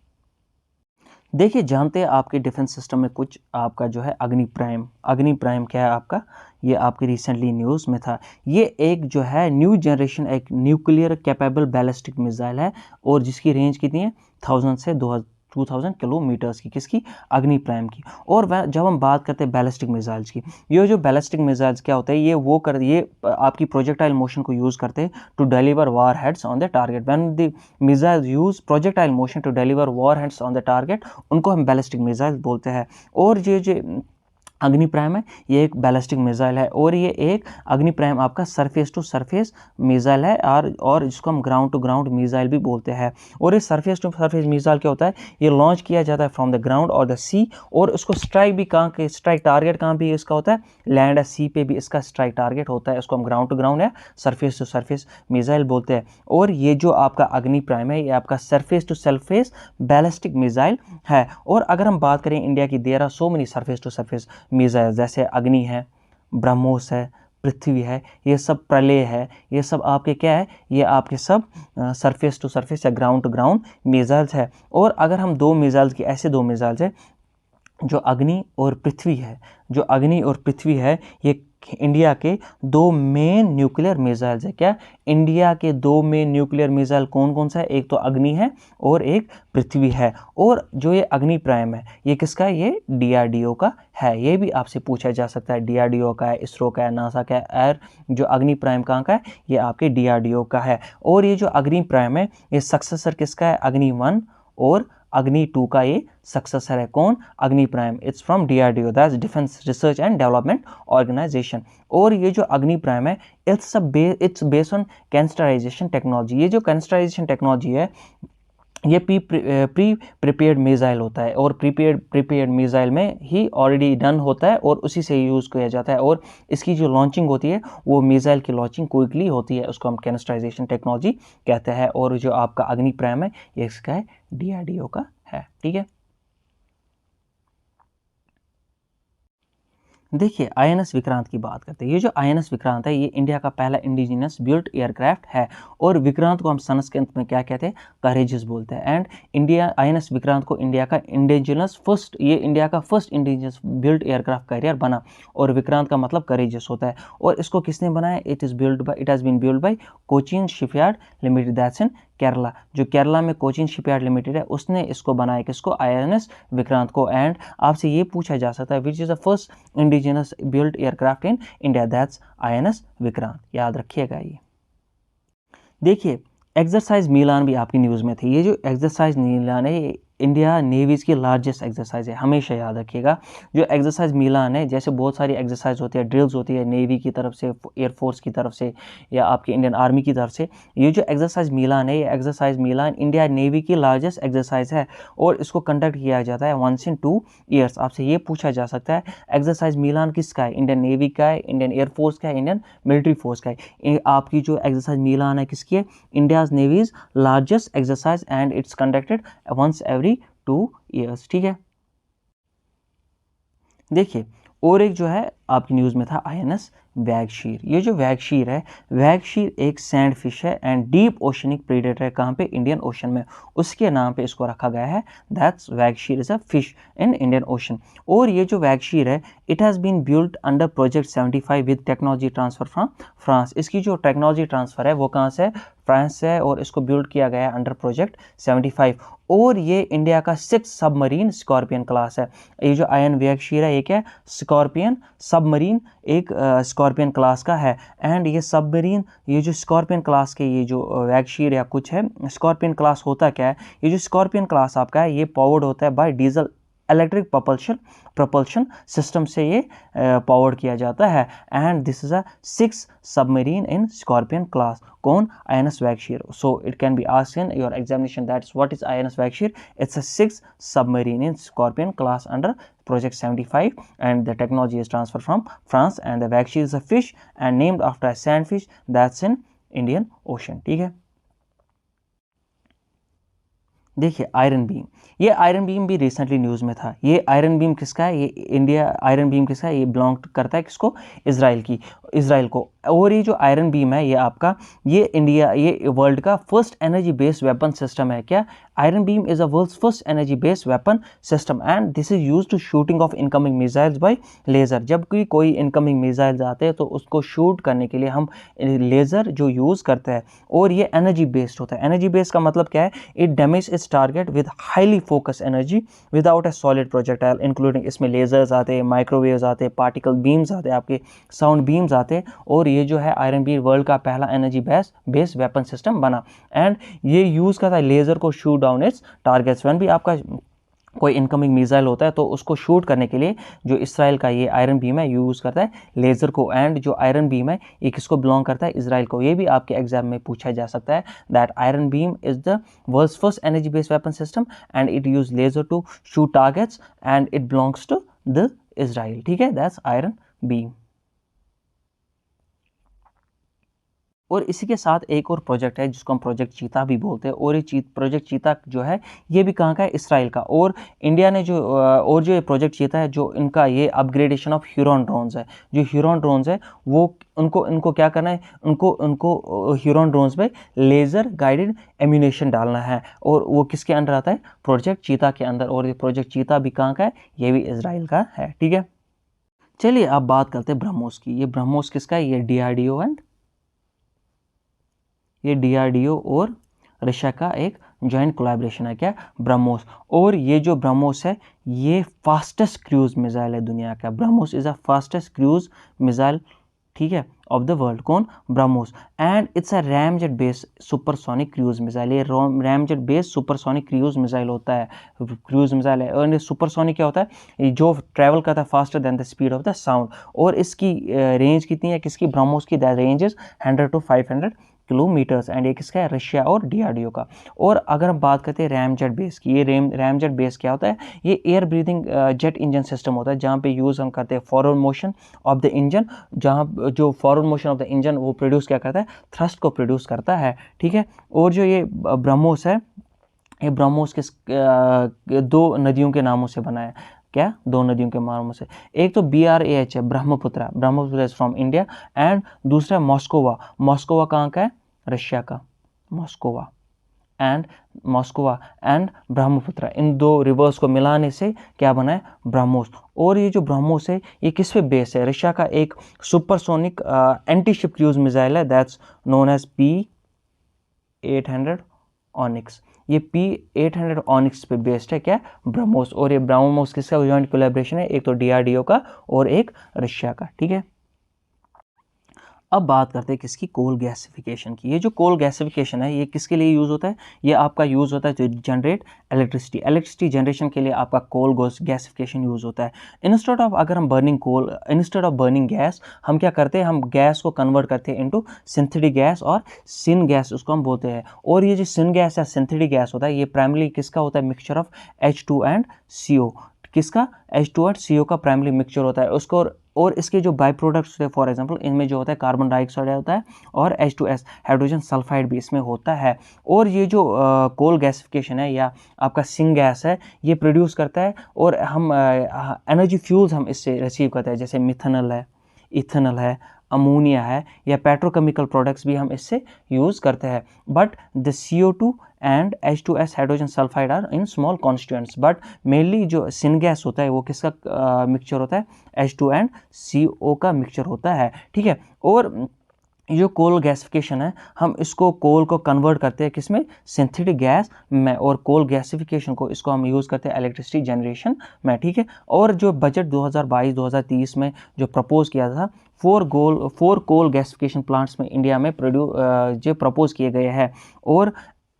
देखिए जानते हैं आपके defence system में कुछ आपका जो है अग्नि प्राइम क्या है आपका, ये आपकी रिसेंटली न्यूज़ में था. ये एक जो है न्यू जनरेशन एक न्यूक्लियर कैपेबल बैलिस्टिक मिसाइल है, और जिसकी रेंज कितनी है 1000 से 2000 किलोमीटर्स की, किसकी, अग्नि प्राइम की. और जब हम बात करते हैं बैलिस्टिक मिसाइल्स की, ये जो बैलिस्टिक मिसाइल्स क्या होता है, ये आपकी प्रोजेक्टाइल मोशन को यूज़ करते हैं to deliver warheads on the target. When the missiles use projectile motion to deliver warheads on the target, उनको हम बैलिस्टिक मिसाइल्स बोलते हैं. और ये जो अग्नि प्राइम है ये एक बैलिस्टिक मिसाइल है, और ये एक अग्नि प्राइम आपका सरफेस टू सरफेस मिसाइल है, और जिसको हम ग्राउंड टू ग्राउंड मिसाइल भी बोलते हैं. और ये सरफेस टू सरफेस मिसाइल क्या होता है, ये लॉन्च किया जाता है फ्रॉम द ग्राउंड और द सी, और उसको स्ट्राइक भी कहाँ के स्ट्राइक टारगेट कहाँ भी इसका होता है, लैंड या सी पे भी इसका स्ट्राइक टारगेट होता है. इसको हम ग्राउंड टू ग्राउंड या सरफेस टू सरफेस मिसाइल बोलते हैं. और ये जो आपका अग्नि प्राइम है ये आपका surface to surface ballistic missile है. और अगर हम बात करें इंडिया की, there are so many surface to surface missile, जैसे अग्नि है, ब्रह्मोस है, पृथ्वी है, ये सब प्रलय है, ये सब आपके क्या है, ये आपके सब सरफेस टू सरफेस या ग्राउंड टू ग्राउंड मिसाइल्स है. और अगर हम ऐसे दो मिसाइल्स है जो अग्नि और पृथ्वी है, ये इंडिया के दो मेन न्यूक्लियर मिसाइल्स है. क्या, इंडिया के दो मेन न्यूक्लियर मिसाइल कौन कौन सा है, एक तो अग्नि है और एक पृथ्वी है. और जो ये अग्नि प्राइम है ये किसका है, ये DRDO का है. ये भी आपसे पूछा जा सकता है, DRDO का है, इसरो का है, नासा का है, और जो अग्नि प्राइम कहाँ का है, ये आपके DRDO का है. और ये जो अग्नि प्राइम है ये सक्सेसर किसका है, अग्नि 1 और अग्नि 2 का ये सक्सेसर है. कौन, Agni prime. It's from DRDO, that's Defence Research and Development Organisation. और ये जो अग्नि प्राइम है it's based on canisterisation technology. ये जो कैनिस्टराइजेशन टेक्नोलॉजी है ये प्री प्रिपेयर्ड मिसाइल होता है, और प्रीपेयर्ड मिसाइल में ही ऑलरेडी डन होता है और उसी से यूज़ किया जाता है. और इसकी जो लॉन्चिंग होती है वो मिसाइल की लॉन्चिंग क्विकली होती है, उसको हम कैनिस्टराइजेशन टेक्नोलॉजी कहते हैं. और जो आपका अग्नि प्राइम है ये इसका है, DRDO का है. ठीक है, देखिए INS विक्रांत की बात करते हैं. ये जो INS विक्रांत है ये इंडिया का पहला इंडिजिनस बिल्ट एयरक्राफ्ट है, और विक्रांत को हम संस्कृत में क्या कहते हैं, करेजियस बोलते हैं. एंड INS विक्रांत को इंडिया का इंडिया का first indigenous built aircraft carrier बना. और विक्रांत का मतलब करेजियस होता है. और इसको किसने बनाया, it has been build by Cochin Shipyard Limited, that's in Kerala. जो केरला में कोचिन शिपयार्ड लिमिटेड है उसने इसको बनाया, किसको, INS विक्रांत को. एंड आपसे ये पूछा जा सकता है which is the first indigenous built aircraft in India, that's INS Vikrant. याद रखिएगा ये. देखिए एक्सरसाइज मिलान भी आपकी न्यूज़ में थी. ये जो एक्सरसाइज मिलान है ये इंडिया नेवीज़ की लार्जेस्ट एक्सरसाइज है, हमेशा याद रखिएगा. जो एक्सरसाइज मिलान है, जैसे बहुत सारी एक्सरसाइज होती है, ड्रिल्स होती है नेवी की तरफ से, एयरफोर्स की तरफ से, या आपकी इंडियन आर्मी की तरफ से. ये जो एक्सरसाइज मिलान है ये एक्सरसाइज मिलान इंडिया नेवी की लार्जेस्ट एक्सरसाइज है, और इसको कंडक्ट किया जाता है 1 से 2 ईयर्स. आपसे ये पूछा जा सकता है एक्सरसाइज मिलान किसका है, इंडियन नेवी का है, इंडियन एयरफोर्स का है, इंडियन मिलिट्री फोर्स का है. आपकी जो एक्सरसाइज मिलान है किसकी है, India navy's largest exercise, and it's conducted once every 2 years. ठीक है, देखिए, और एक जो है आपकी न्यूज़ में था आईएनएस वैगशीर। ये जो वैगशीर है, वैगशीर एक सैंड फिश है एंड डीप ओशनिक प्रेडेटर है। कहाँ पे? इंडियन ओशन में, उसके नाम पे इसको रखा गया है। That's Vagsheer is a fish in Indian ocean. और ये जो वैगशीर है, it has been built under project 75 with technology transfer from France. इसकी जो टेक्नोलॉजी ट्रांसफ़र है वो कहाँ से है? फ्रांस से है, और इसको बिल्ड किया गया है अंडर प्रोजेक्ट 75। और ये इंडिया का 6th सबमरीन स्कॉर्पियन क्लास है। ये जो आयन वैगशीर है, ये क्या है? स्कॉर्पियन सबमरीन, एक स्कॉर्पियन क्लास का है। एंड ये सबमरीन, ये जो स्कॉर्पियन क्लास के ये जो वैगशीर या कुछ है, स्कॉर्पियन क्लास होता क्या है? ये जो स्कॉर्पियन क्लास आपका है, ये पावर्ड होता है by diesel electric propulsion system से ये पावर्ड किया जाता है। And this is a 6th submarine in Scorpene class. कौन? INS Vagsheer. So it can be asked in your examination that's what is INS Vagsheer? It's a 6th submarine in scorpion class under project 75, and the technology is transferred from France, and the Vagshi is a fish and named after a sandfish that's in Indian Ocean। ठीक है। देखिए, iron beam, ये iron beam भी recently news में था। ये iron beam किसका है? ये इंडिया आयरन बीम किसका है? ये बिलोंग करता है किसको? इसराइल को। और ये जो आयरन बीम है, ये आपका, ये वर्ल्ड का first energy based weapon system है। क्या? Iron Beam is a world's first energy based weapon system and this is used to shooting off incoming missiles by laser. जब कोई इनकमिंग मिसाइल्स आते हैं तो उसको शूट करने के लिए हम लेज़र जो यूज़ करते हैं, और ये एनर्जी बेस्ड होता है। एनर्जी बेस्ड का मतलब क्या है? It damage it's target with highly focus energy without A solid projectile, including इसमें लेजर्स आते हैं, माइक्रोवेव्स आते हैं, पार्टिकल बीम्स आते हैं, आपके साउंड बीम्स आते हैं। और ये जो है आयरन बीम वर्ल्ड का पहला एनर्जी बेस्ड वेपन सिस्टम बना। एंड ये यूज़ करता है लेज़र को shoot down it's targets. When भी आपका कोई इनकमिंग मिसाइल होता है तो उसको शूट करने के लिए जो इसराइल का ये आयरन बीम है यूज़ करता है लेज़र को। एंड जो आयरन बीम है ये किसको बिलोंग करता है? इसराइल को। ये भी आपके एग्जाम में पूछा जा सकता है that Iron Beam is the world's first energy based weapon system and it use laser to shoot targets and it belongs to the Israel. ठीक है, दैट्स आयरन बीम। और इसी के साथ एक और प्रोजेक्ट है जिसको हम प्रोजेक्ट चीता भी बोलते हैं। और ये प्रोजेक्ट चीता जो है ये भी कहाँ का है? इसराइल का। और इंडिया ने और जो ये प्रोजेक्ट चीता है, जो इनका ये अपग्रेडेशन ऑफ ह्यूरॉन ड्रोन्स है, जो ह्यूरॉन ड्रोन्स है वो उनको क्या करना है? उनको ह्यूरॉन ड्रोन्स पे लेज़र गाइडेड एम्यूनेशन डालना है। और वो किसके अंडर आता है? प्रोजेक्ट चीता के अंदर। और ये प्रोजेक्ट चीता भी कहाँ का है? ये भी इसराइल का है। ठीक है, चलिए अब बात करते हैं ब्रह्मोस की। ये ब्रह्मोस किसका है? ये डीआरडीओ एंड ये डीआरडीओ और रशिया का एक जॉइंट कोलैबोरेशन है। क्या? ब्रह्मोस। और ये जो ब्रह्मोस है ये फास्टेस्ट क्रूज मिसाइल है दुनिया का। BrahMos is a fastest cruise missile, ठीक है, ऑफ द वर्ल्ड। कौन? BrahMos. And it's a ramjet based supersonic cruise missile. ये ramjet based supersonic cruise missile होता है, क्रूज मिसाइल है। और सुपरसोनिक क्या होता है? जो ट्रैवल करता है faster than the speed of the sound. और इसकी रेंज कितनी है? किसकी? ब्रह्मोस की। The range is 100 to 500 kilometres. And ये किसका है? रशिया और डीआरडीओ का। और अगर हम बात करते हैं रैमजेट बेस की, ये रैमजेट बेस क्या होता है? ये air breathing jet engine system होता है जहाँ पे यूज़ हम करते हैं forward motion of the engine, जहाँ जो forward motion of the engine वो प्रोड्यूस क्या करता है? थ्रस्ट को प्रोड्यूस करता है। ठीक है। और जो ये ब्रह्मोस है, ये ब्रह्मोस दो नदियों के नामों से बना है। क्या? दो नदियों के नामों से। एक तो BRAH है, Brahmaputra is from India. And दूसरा मॉस्कोवा। मॉस्कोवा कहाँ का है? रशिया का। मॉस्कोवा एंड ब्रह्मपुत्र, इन दो रिवर्स को मिलाने से क्या बना है? ब्रह्मोस। और ये जो ब्रह्मोस है ये किस पे बेस है? रशिया का एक supersonic anti ship cruise missile है that's known as P800 Onyx. ये P800 ऑनिक्स पे बेस्ड है। क्या? ब्रह्मोस। और ये ब्रह्मोस किसका जॉइंट कोलैबोरेशन है? एक तो डीआरडीओ का और एक रशिया का। ठीक है। अब बात करते हैं किसकी? कोल गैसिफिकेशन की। ये जो कोल गैसिफिकेशन है ये किसके लिए यूज़ होता है? ये आपका यूज़ होता है to जनरेट इलेक्ट्रिसिटी जनरेशन के लिए आपका कोल गैसिफिकेशन यूज़ होता है। इंस्टेड ऑफ अगर हम इंस्टेड ऑफ बर्निंग गैस, हम क्या करते हैं? हम गैस को कन्वर्ट करते हैं इनटू सिंथेटिक गैस और सिन गैस उसको हम बोलते हैं। और ये जो सिन गैस या सिंथेटिक गैस होता है ये प्राइमरी किसका होता है? Mixture of H2 and CO। किसका? H2 और CO का प्राइमरी मिक्सचर होता है। उसको और इसके जो बाई प्रोडक्ट्स होते हैं, फॉर एग्जांपल इनमें जो होता है कार्बन डाइऑक्साइड होता है और H2S हाइड्रोजन सल्फाइड भी इसमें होता है। और ये जो कोल गैसिफिकेशन है या आपका सिंग गैस है, ये प्रोड्यूस करता है और हम एनर्जी फ्यूल्स हम इससे रिसीव करते हैं, जैसे मिथेनॉल है, इथेनॉल है, अमोनिया है, या पेट्रोकेमिकल प्रोडक्ट्स भी हम इससे यूज़ करते हैं। But the CO2 and H2S hydrogen sulphide are in small constituents, but mainly जो सिनगैस होता है वो किसका मिक्सचर होता है, H2 एंड CO का मिक्सचर होता है, ठीक है। और जो कोल गैसिफिकेशन है, हम इसको कोल को कन्वर्ट करते हैं किसमें, सिंथेटिक गैस में, और कोल गैसिफिकेशन को इसको हम यूज़ करते हैं इलेक्ट्रिसिटी जनरेशन में, ठीक है। और जो बजट 2022-2030 में जो प्रपोज किया था, 4 कोल गैसिफिकेशन प्लांट्स में इंडिया में जो प्रपोज किए गए हैं। और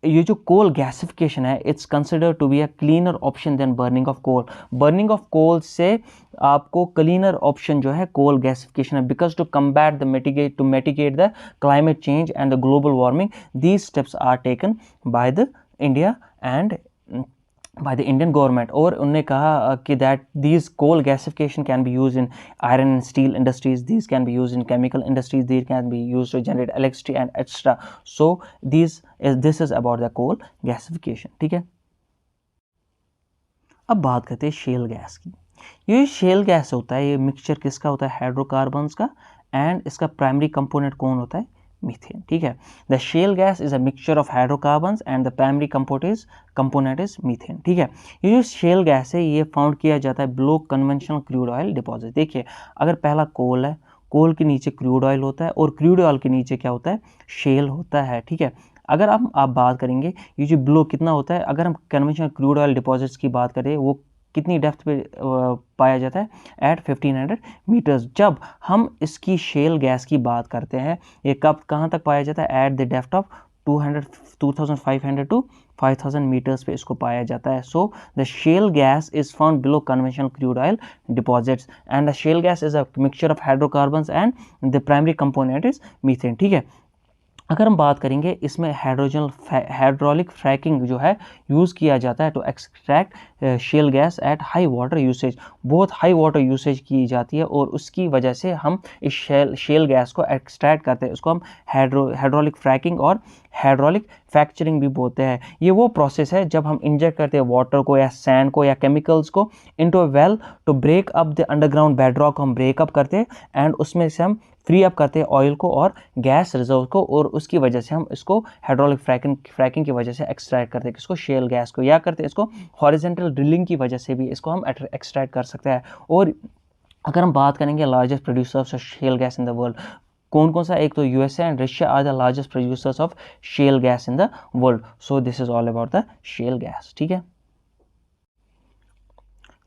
ये जो कोल गैसिफिकेशन है, it's considered to be a cleaner option than burning of coal. Burning of coal से आपको क्लीनर ऑप्शन जो है कोल गैसिफिकेशन है, because to combat the mitigate the climate change and the global warming, these steps are taken by the India and by the Indian government। और उन्होंने कहा कि that these coal gasification can be used in iron and steel industries, these can be used in chemical industries, these can be used to generate electricity and etc. So this is about the coal gasification, ठीक है। अब बात करते हैं shell gas की। ये shell gas होता है, ये मिक्सचर किसका होता है, हाइड्रोकार्बन्स का, एंड इसका प्राइमरी कंपोनेंट कौन होता है, मीथेन, ठीक है। The shale gas is a mixture of hydrocarbons and the primary component is methane, ठीक है। ये जो शेल गैस है ये फाउंड किया जाता है below conventional crude oil deposit. देखिए, अगर पहला कोल है, कोल के नीचे क्रूड ऑयल होता है, और क्रूड ऑयल के नीचे क्या होता है, शेल होता है, ठीक है। अगर आप बात करेंगे ये जो बिलो कितना होता है, अगर हम कन्वेंशनल क्रूड ऑयल डिपॉजिट्स की बात करें, वो कितनी डेप्थ पे पाया जाता है, एट 1500 मीटर्स। जब हम इसकी शेल गैस की बात करते हैं, ये कहाँ तक पाया जाता है, at the depth of 2500 to 5000 metres पे इसको पाया जाता है। So the shale gas is found below conventional crude oil deposits, and the shale gas is a mixture of hydrocarbons and the primary component is methane, ठीक है। अगर हम बात करेंगे, इसमें हाइड्रोलिक फ्रैकिंग जो है यूज़ किया जाता है to extract shale gas at high water usage. बहुत हाई वाटर यूसेज की जाती है और उसकी वजह से हम इस शेल गैस को एक्सट्रैक्ट करते हैं। उसको हम हाइड्रोलिक फ्रैकिंग और हाइड्रोलिक फ्रैक्चरिंग भी बोलते हैं। ये वो प्रोसेस है जब हम इंजेक्ट करते हैं वाटर को या सैंड को या केमिकल्स को into a well to break up the underground bedrock को हम ब्रेकअप करते हैं, एंड उसमें से हम फ्री अप करते हैं ऑयल को और गैस रिजर्व को, और उसकी वजह से हम इसको हाइड्रोलिक फ्रैकिंग की वजह से एक्सट्रैक्ट करते हैं किसको, शेल गैस को, या करते हैं इसको हॉरिजॉन्टल ड्रिलिंग की वजह से भी इसको हम एक्सट्रैक्ट कर सकते हैं। और अगर हम बात करेंगे largest producers of shale gas in the world, कौन कौन सा, एक तो USA and Russia are the largest producers of shale gas in the world. So this is all about the shale gas, ठीक है।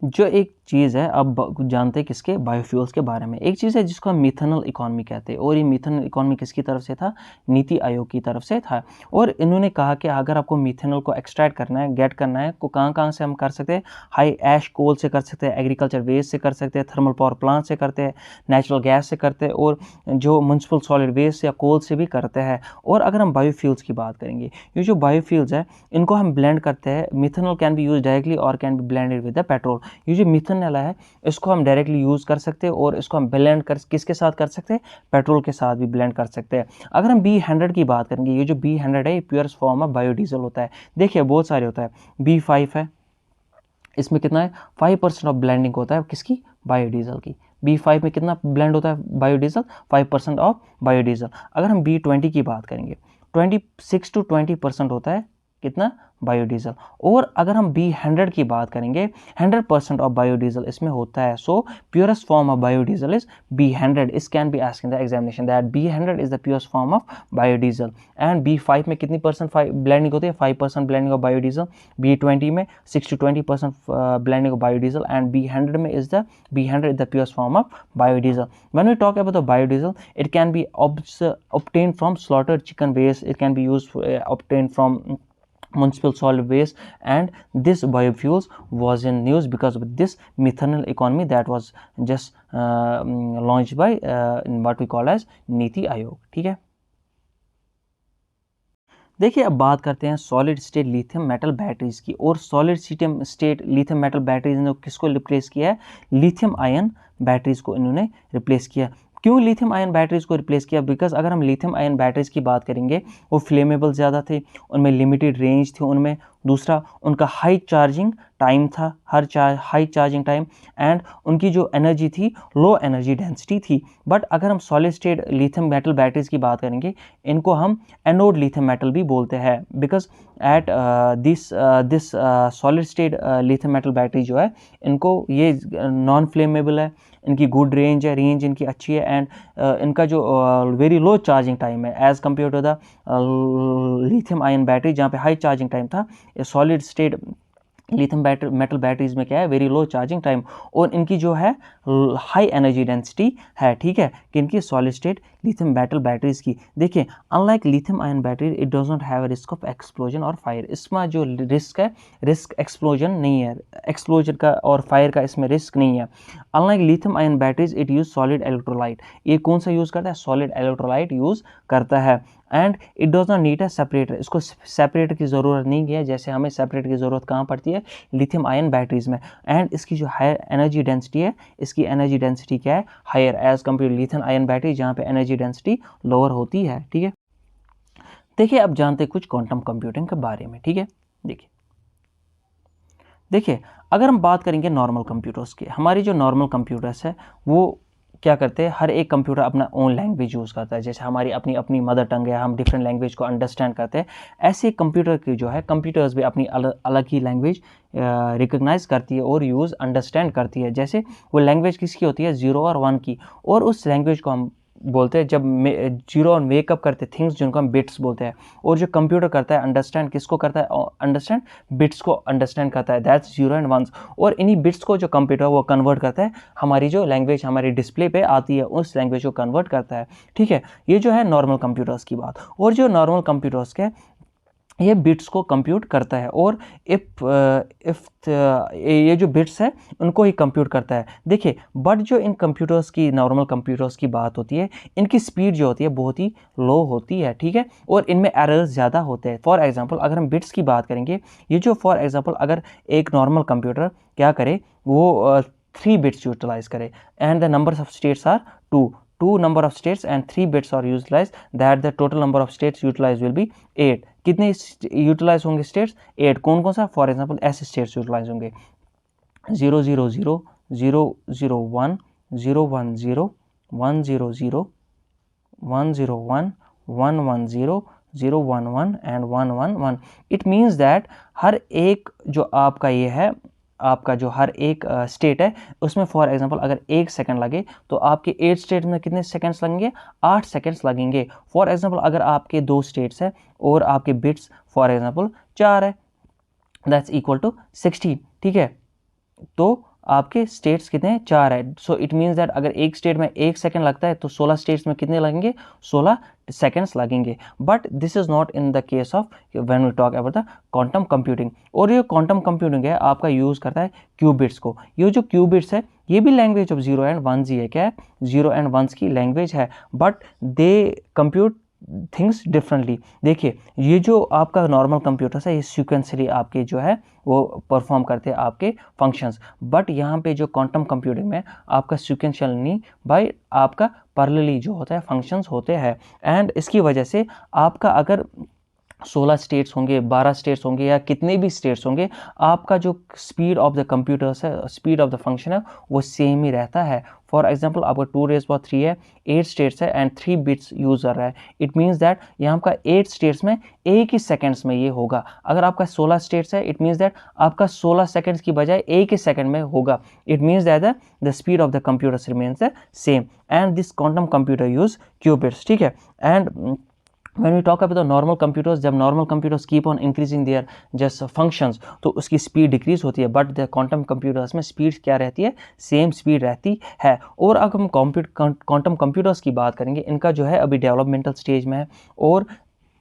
जो एक चीज़ है, अब जानते हैं किसके, बायोफ्यूल्स के बारे में। एक चीज़ है जिसको हम मिथेनॉल इकोनॉमी कहते हैं, और ये मिथेनॉल इकोनॉमी किसकी तरफ से था, नीति आयोग की तरफ से था। और इन्होंने कहा कि अगर आपको मिथेनॉल को एक्सट्रैक्ट करना है, गेट करना है, को कहाँ से हम कर सकते हैं, हाई ऐश कोल से कर सकते हैं, एग्रीकल्चर वेस्ट से कर सकते हैं, थर्मल पावर प्लांट से करते हैं, नेचुरल गैस से करते हैं, और जो म्युनिसिपल सॉलिड वेस्ट या कोल से भी करते हैं। और अगर हम बायोफ्यूल्स की बात करेंगे, ये जो बायोफ्यूल्स है इनको हम ब्लेंड करते हैं। Methanol can be use directly और can be blended with the petrol. ये जो मिथेनॉल है इसको हम डायरेक्टली यूज़ कर सकते हैं, और इसको हम ब्लेंड कर किसके साथ कर सकते हैं, पेट्रोल के साथ भी ब्लेंड कर सकते हैं। अगर हम B100 की बात करेंगे, ये जो B100 है ये प्योर फॉर्म ऑफ बायोडीजल होता है। देखिए, बहुत सारे होता है, B5 है, इसमें कितना है, 5% ऑफ ब्लेंडिंग होता है किसकी, बायोडीजल की। B5 में कितना ब्लेंड होता है बायोडीजल, 5% ऑफ बायोडीजल। अगर हम B20 की बात करेंगे, 26 to 20% होता है कितना, बायोडीजल। और अगर हम B100 की बात करेंगे, 100% ऑफ बायोडीजल इसमें होता है। So purest form of biodiesel is B100। This can be asked in the examination that B100 is the purest form of biodiesel. And B5 में कितनी परसेंट ब्लेंडिंग होती है, 5% ब्लेंडिंग ऑफ बायोडीजल। B20 में 6 to 20% blending of biodiesel, and B100 में is the B100 is the purest form of biodiesel. When we talk about the biodiesel, it can be obtained from slaughtered chicken waste. It can be used obtained from municipal solid waste, and this biofuels was in news because of this methanol economy that was just launched by what we call as NITI Aayog, ठीक है। देखिए अब बात करते हैं solid state lithium metal batteries की। और solid state lithium metal batteries ने किसको रिप्लेस किया है? लिथियम आयन बैटरीज को इन्होंने रिप्लेस किया। क्यों लिथियम आयन बैटरीज को रिप्लेस किया? बिकॉज अगर हम लिथियम आयन बैटरीज की बात करेंगे, वो फ्लेमेबल ज़्यादा थे, उनमें लिमिटेड रेंज थी उनमें। दूसरा, उनका हाई चार्जिंग टाइम था, हाई चार्जिंग टाइम, एंड उनकी जो एनर्जी थी लो एनर्जी डेंसिटी थी। बट अगर हम solid state lithium metal batteries की बात करेंगे, इनको हम एनोड लिथियम मेटल भी बोलते हैं। Because at this solid state lithium metal battery जो है, इनको ये नॉन फ्लेमेबल है, इनकी गुड रेंज है, रेंज इनकी अच्छी है, एंड इनका जो वेरी लो चार्जिंग टाइम है as compare to the lithium ion battery जहाँ पे हाई चार्जिंग टाइम था। Solid state lithium metal batteries में क्या है? वेरी लो चार्जिंग टाइम, और इनकी जो है हाई एनर्जी डेंसिटी है। ठीक है, कि इनकी solid state lithium metal batteries की। देखिए unlike lithium ion battery, it does not have risk of explosion और फायर। इसमें जो रिस्क है, रिस्क एक्सप्लोजन नहीं है, एक्सप्लोजन का और फायर का इसमें रिस्क नहीं है। Unlike lithium ion batteries, it use solid electrolyte. ये कौन सा यूज़ करता है? सॉलिड इलेक्ट्रोलाइट यूज़ करता है। And it does not need a separator. इसको सेपरेटर की ज़रूरत नहीं है, जैसे हमें सेपरेटर की ज़रूरत कहाँ पड़ती है? लिथियम आयन बैटरीज में। एंड इसकी जो हायर एनर्जी डेंसिटी है, इसकी एनर्जी डेंसिटी क्या है? Higher as compare lithium ion battery जहाँ पे एनर्जी डेंसिटी लोअर होती है। ठीक है, देखिए अब जानते हैं कुछ क्वांटम कंप्यूटिंग के बारे में। ठीक है, देखिए अगर हम बात करेंगे नॉर्मल कंप्यूटर्स की, हमारी जो नॉर्मल कंप्यूटर्स है वो क्या करते हैं? हर एक कंप्यूटर अपना ओन लैंग्वेज यूज़ करता है। जैसे हमारी अपनी अपनी मदर टंग है, हम डिफरेंट लैंग्वेज को अंडरस्टैंड करते हैं। ऐसे कंप्यूटर की जो है, कंप्यूटर्स भी अपनी अलग अलग ही लैंग्वेज रिकग्नाइज करती है और यूज़ अंडरस्टैंड करती है। जैसे वो लैंग्वेज किसकी होती है? 0 और 1 की। और उस लैंग्वेज को हम बोलते हैं, जब 0 और मेकअप करते थिंग्स, जिनको हम बिट्स बोलते हैं। और जो कंप्यूटर करता है अंडरस्टैंड, किसको करता है अंडरस्टैंड? बिट्स को अंडरस्टैंड करता है, दैट्स 0 एंड 1। और इन्हीं बिट्स को जो कंप्यूटर वो कन्वर्ट करता है, हमारी जो लैंग्वेज हमारी डिस्प्ले पे आती है, उस लैंग्वेज को कन्वर्ट करता है। ठीक है, ये जो है नॉर्मल कंप्यूटर्स की बात। और जो नॉर्मल कंप्यूटर्स के, ये बिट्स को कंप्यूट करता है, और इफ ये जो बिट्स है उनको ही कंप्यूट करता है। देखिए बट जो इन कंप्यूटर्स की, नॉर्मल कंप्यूटर्स की बात होती है, इनकी स्पीड जो होती है बहुत ही लो होती है। ठीक है, और इनमें एरर्स ज़्यादा होते हैं। फॉर एग्जांपल अगर हम बिट्स की बात करेंगे, ये जो फॉर एग्जांपल अगर एक नॉर्मल कंप्यूटर क्या करे, वो 3 बिट्स यूटिलाइज करे, and the number of states are 2 number of states and 3 bits are utilized, that the total number of states utilized will be 8। कितने यूटिलाइज होंगे स्टेट्स? 8। कौन कौन सा? फॉर एग्जांपल ऐसे स्टेट्स यूटिलाइज होंगे 0 0 0 0 0 1 0 1 0 1 0 0 1 0 1 1 1 0 0 1 1 एंड 1 1 1। इट मीन्स दैट हर एक जो आपका ये है, आपका जो हर एक स्टेट है, उसमें फॉर एग्जांपल अगर 1 सेकंड लगे, तो आपके 8 स्टेट में कितने सेकंड्स लगेंगे? 8 सेकंड्स लगेंगे। फॉर एग्जांपल अगर आपके 2 स्टेट्स है और आपके बिट्स फॉर एग्जांपल 4 है, दैट्स इक्वल टू 16। ठीक है, तो आपके स्टेट्स कितने हैं? 4 है। सो इट मीन्स दैट अगर एक स्टेट में 1 सेकंड लगता है, तो 16 स्टेट्स में कितने लगेंगे? 16 सेकंड्स लगेंगे। But this is not in the case of when we talk about the quantum computing. और ये क्वांटम कंप्यूटिंग है, आपका यूज़ करता है क्यूबिट्स को। ये जो क्यूबिट्स है, ये भी लैंग्वेज ऑफ 0 एंड 1 ही है। क्या है? 0 एंड 1 की लैंग्वेज है, but they compute things differently. देखिए ये जो आपका नॉर्मल कंप्यूटर्स है, ये सीक्वेंसली आपके जो है वो परफॉर्म करते हैं आपके फंक्शंस। बट यहाँ पे जो क्वांटम कंप्यूटिंग में आपका सीक्वेंशियल नहीं, भाई आपका पैरेलली जो होता है फंक्शंस होते हैं। एंड इसकी वजह से आपका अगर 16 स्टेट्स होंगे, 12 स्टेट्स होंगे, या कितने भी स्टेट्स होंगे, आपका जो स्पीड ऑफ द कंप्यूटर्स है, स्पीड ऑफ द फंक्शन है, वो सेम ही रहता है। फॉर एग्जांपल आपका 2⁻³ है, 8 स्टेट्स है एंड 3 बिट्स यूज कर रहा है। इट मीन्स दैट यहाँ का 8 स्टेट्स में एक ही सेकंड्स में ये होगा। अगर आपका 16 स्टेट्स है, इट मीन्स दैट आपका 16 सेकंड्स की बजाय एक ही सेकंड में होगा। It means that the speed of the computers remains the same, and this quantum computer use qubits. ठीक है, and when we talk about the normal computers, जब normal computers keep on increasing their just functions, तो उसकी speed decrease होती है। But the quantum computers में speed क्या रहती है? सेम स्पीड रहती है। और अगर हम क्वांटम कंप्यूटर्स की बात करेंगे, इनका जो है अभी डेवलपमेंटल स्टेज में है, और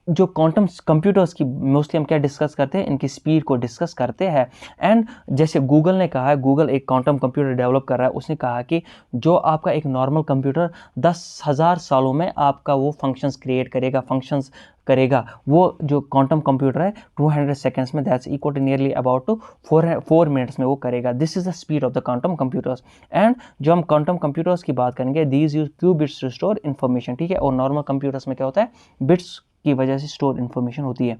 जो क्वांटम कंप्यूटर्स की मोस्टली हम क्या डिस्कस करते हैं, इनकी स्पीड को डिस्कस करते हैं। एंड जैसे गूगल ने कहा है, गूगल एक क्वांटम कंप्यूटर डेवलप कर रहा है, उसने कहा कि जो आपका एक नॉर्मल कंप्यूटर 10,000 सालों में आपका वो फंक्शंस क्रिएट करेगा, फंक्शंस करेगा, वो जो क्वांटम कंप्यूटर है 200 सेकेंड्स में, that's equal to nearly about to 4 minutes में वो करेगा। This is the speed of the quantum computers. And जो हम क्वांटम कंप्यूटर्स की बात करेंगे, these use qubits to store information, ठीक है। और नॉर्मल कंप्यूटर्स में क्या होता है, बिट्स की वजह से स्टोर इन्फॉर्मेशन होती है।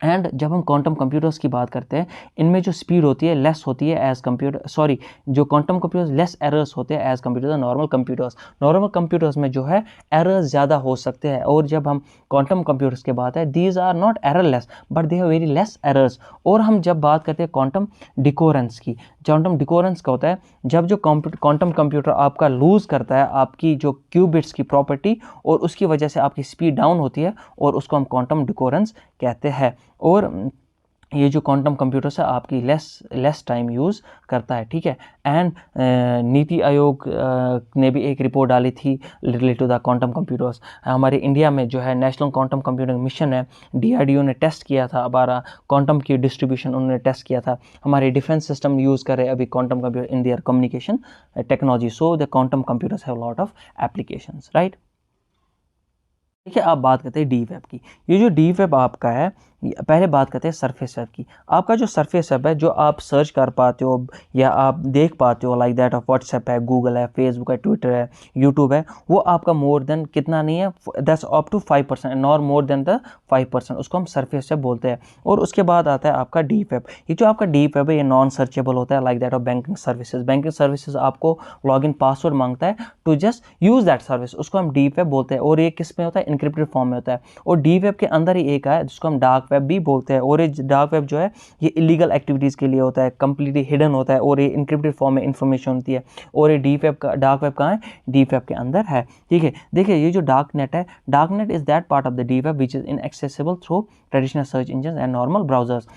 एंड जब हम क्वांटम कंप्यूटर्स की बात करते हैं, इनमें जो स्पीड होती है लेस होती है एज कंप्यूटर, सॉरी, जो क्वांटम कंप्यूटर्स लेस एरर्स होते हैं as computer the normal computers. Normal computers में जो है एरर्स ज़्यादा हो सकते हैं। और जब हम क्वांटम कंप्यूटर्स की बात है, these are not errorless but they have very less errors. और हम जब बात करते हैं क्वांटम डिकोरेंस की, क्वांटम डिकोरेंस का होता है जब जो क्वांटम कंप्यूटर आपका लूज़ करता है आपकी जो क्यूबिट्स की प्रॉपर्टी, और उसकी वजह से आपकी स्पीड डाउन होती है, और उसको हम क्वांटम डिकोरेंस कहते हैं। और ये जो क्वांटम कंप्यूटर्स है आपकी लेस टाइम यूज़ करता है, ठीक है। एंड नीति आयोग ने भी एक रिपोर्ट डाली थी related to the quantum computers. हमारे इंडिया में जो है नेशनल क्वांटम कंप्यूटिंग मिशन है, डीआरडीओ ने टेस्ट किया था, हमारा क्वांटम की डिस्ट्रीब्यूशन उन्होंने टेस्ट किया था। हमारे डिफेंस सिस्टम यूज़ कर रहे हैं अभी quantum computer in their communication technology. So the quantum computers have lot of applications, right. देखिए, आप बात करते हैं डी वेब की। ये जो डी वेब आपका है, पहले बात करते हैं सरफेस वेब की। आपका जो सरफेस वेब है, जो आप सर्च कर पाते हो या आप देख पाते हो, लाइक दैट ऑफ व्हाट्सएप है, गूगल है, फेसबुक है, ट्विटर है, यूट्यूब है, वो आपका मोर देन कितना नहीं है, that's up to 5%, nor more than the 5%, उसको हम सरफेस वेब बोलते हैं। और उसके बाद आता है आपका डीप वेब। ये जो आपका डीप वेब है, ये नॉन सर्चेबल होता है, like that of banking services. Banking services आपको लॉगिन पासवर्ड मांगता है to just use that service, उसको हम डीप वेब बोलते हैं। और ये किस में होता है, इनक्रिप्टेड फॉर्म में होता है। और डीप वेब के अंदर ही एक है जिसको हम डार्क वेब भी बोलते हैं। और ये डार्क वेब जो है, ये इलीगल एक्टिविटीज़ के लिए होता है, कंप्लीटली हिडन होता है, और ये इनक्रिप्टेड फॉर्म में इंफॉर्मेशन होती है। और ये डीप वेब का, डार्क वेब कहाँ है, डीप वेब के अंदर है, ठीक है। देखिए, ये जो डार्क नेट है, dark net is that part of the deep web which is inaccessible through traditional search engine and normal browsers.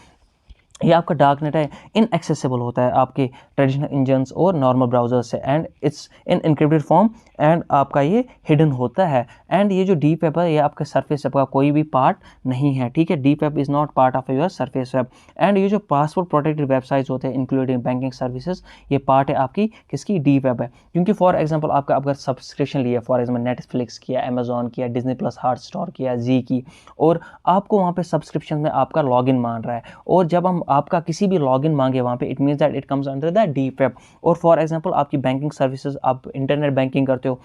ये आपका डार्क नेट है, इनएक्सेसिबल होता है आपके ट्रेडिशनल इंजन्स और नॉर्मल ब्राउजर से, and it's in encrypted form, and आपका ये हिडन होता है। एंड ये जो डीप वेब है, ये आपके सरफेस वेब का कोई भी पार्ट नहीं है, ठीक है। Deep web is not part of your surface web. And ये जो पासवर्ड प्रोटेक्टेड वेबसाइट्स होते हैं इंक्लूडिंग बैंकिंग सर्विसेज, ये पार्ट है आपकी किसकी, डीप वेब है। क्योंकि फॉर एग्जाम्पल आपका अगर सब्सक्रिप्शन लिया, फॉर एग्जाम्पल नेटफ्लिक्स किया, अमेजॉन किया, डिज्नी प्लस हॉटस्टार किया, जी की, और आपको वहाँ पे सब्सक्रिप्शन में आपका लॉगिन मान रहा है, और जब हम आपका किसी भी लॉगिन मांगे वहाँ पे, it means that it comes under the deep web. और फॉर एग्जांपल आपकी बैंकिंग सर्विसेज, आप इंटरनेट बैंकिंग करते हो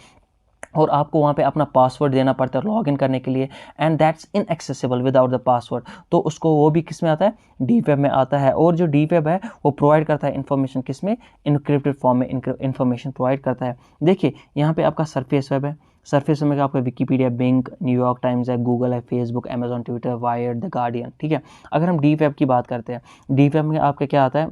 और आपको वहाँ पे अपना पासवर्ड देना पड़ता है लॉगिन करने के लिए, and that's inaccessible without the password, तो उसको वो भी किस में आता है, डीप वेब में आता है। और जो डीप वेब है वो प्रोवाइड करता है इन्फॉर्मेशन किस में, इनक्रिप्टेड फॉर्म में इन्फॉर्मेशन प्रोवाइड करता है। देखिए, यहाँ पे आपका सरफेस वेब है, सरफेस में आपका विकीपीडिया, बिंग, न्यूयॉर्क टाइम्स है, गूगल है, Facebook, Amazon, Twitter, wired, the guardian, ठीक है। अगर हम डीप वेब की बात करते हैं, डीप वेब में आपका क्या आता है,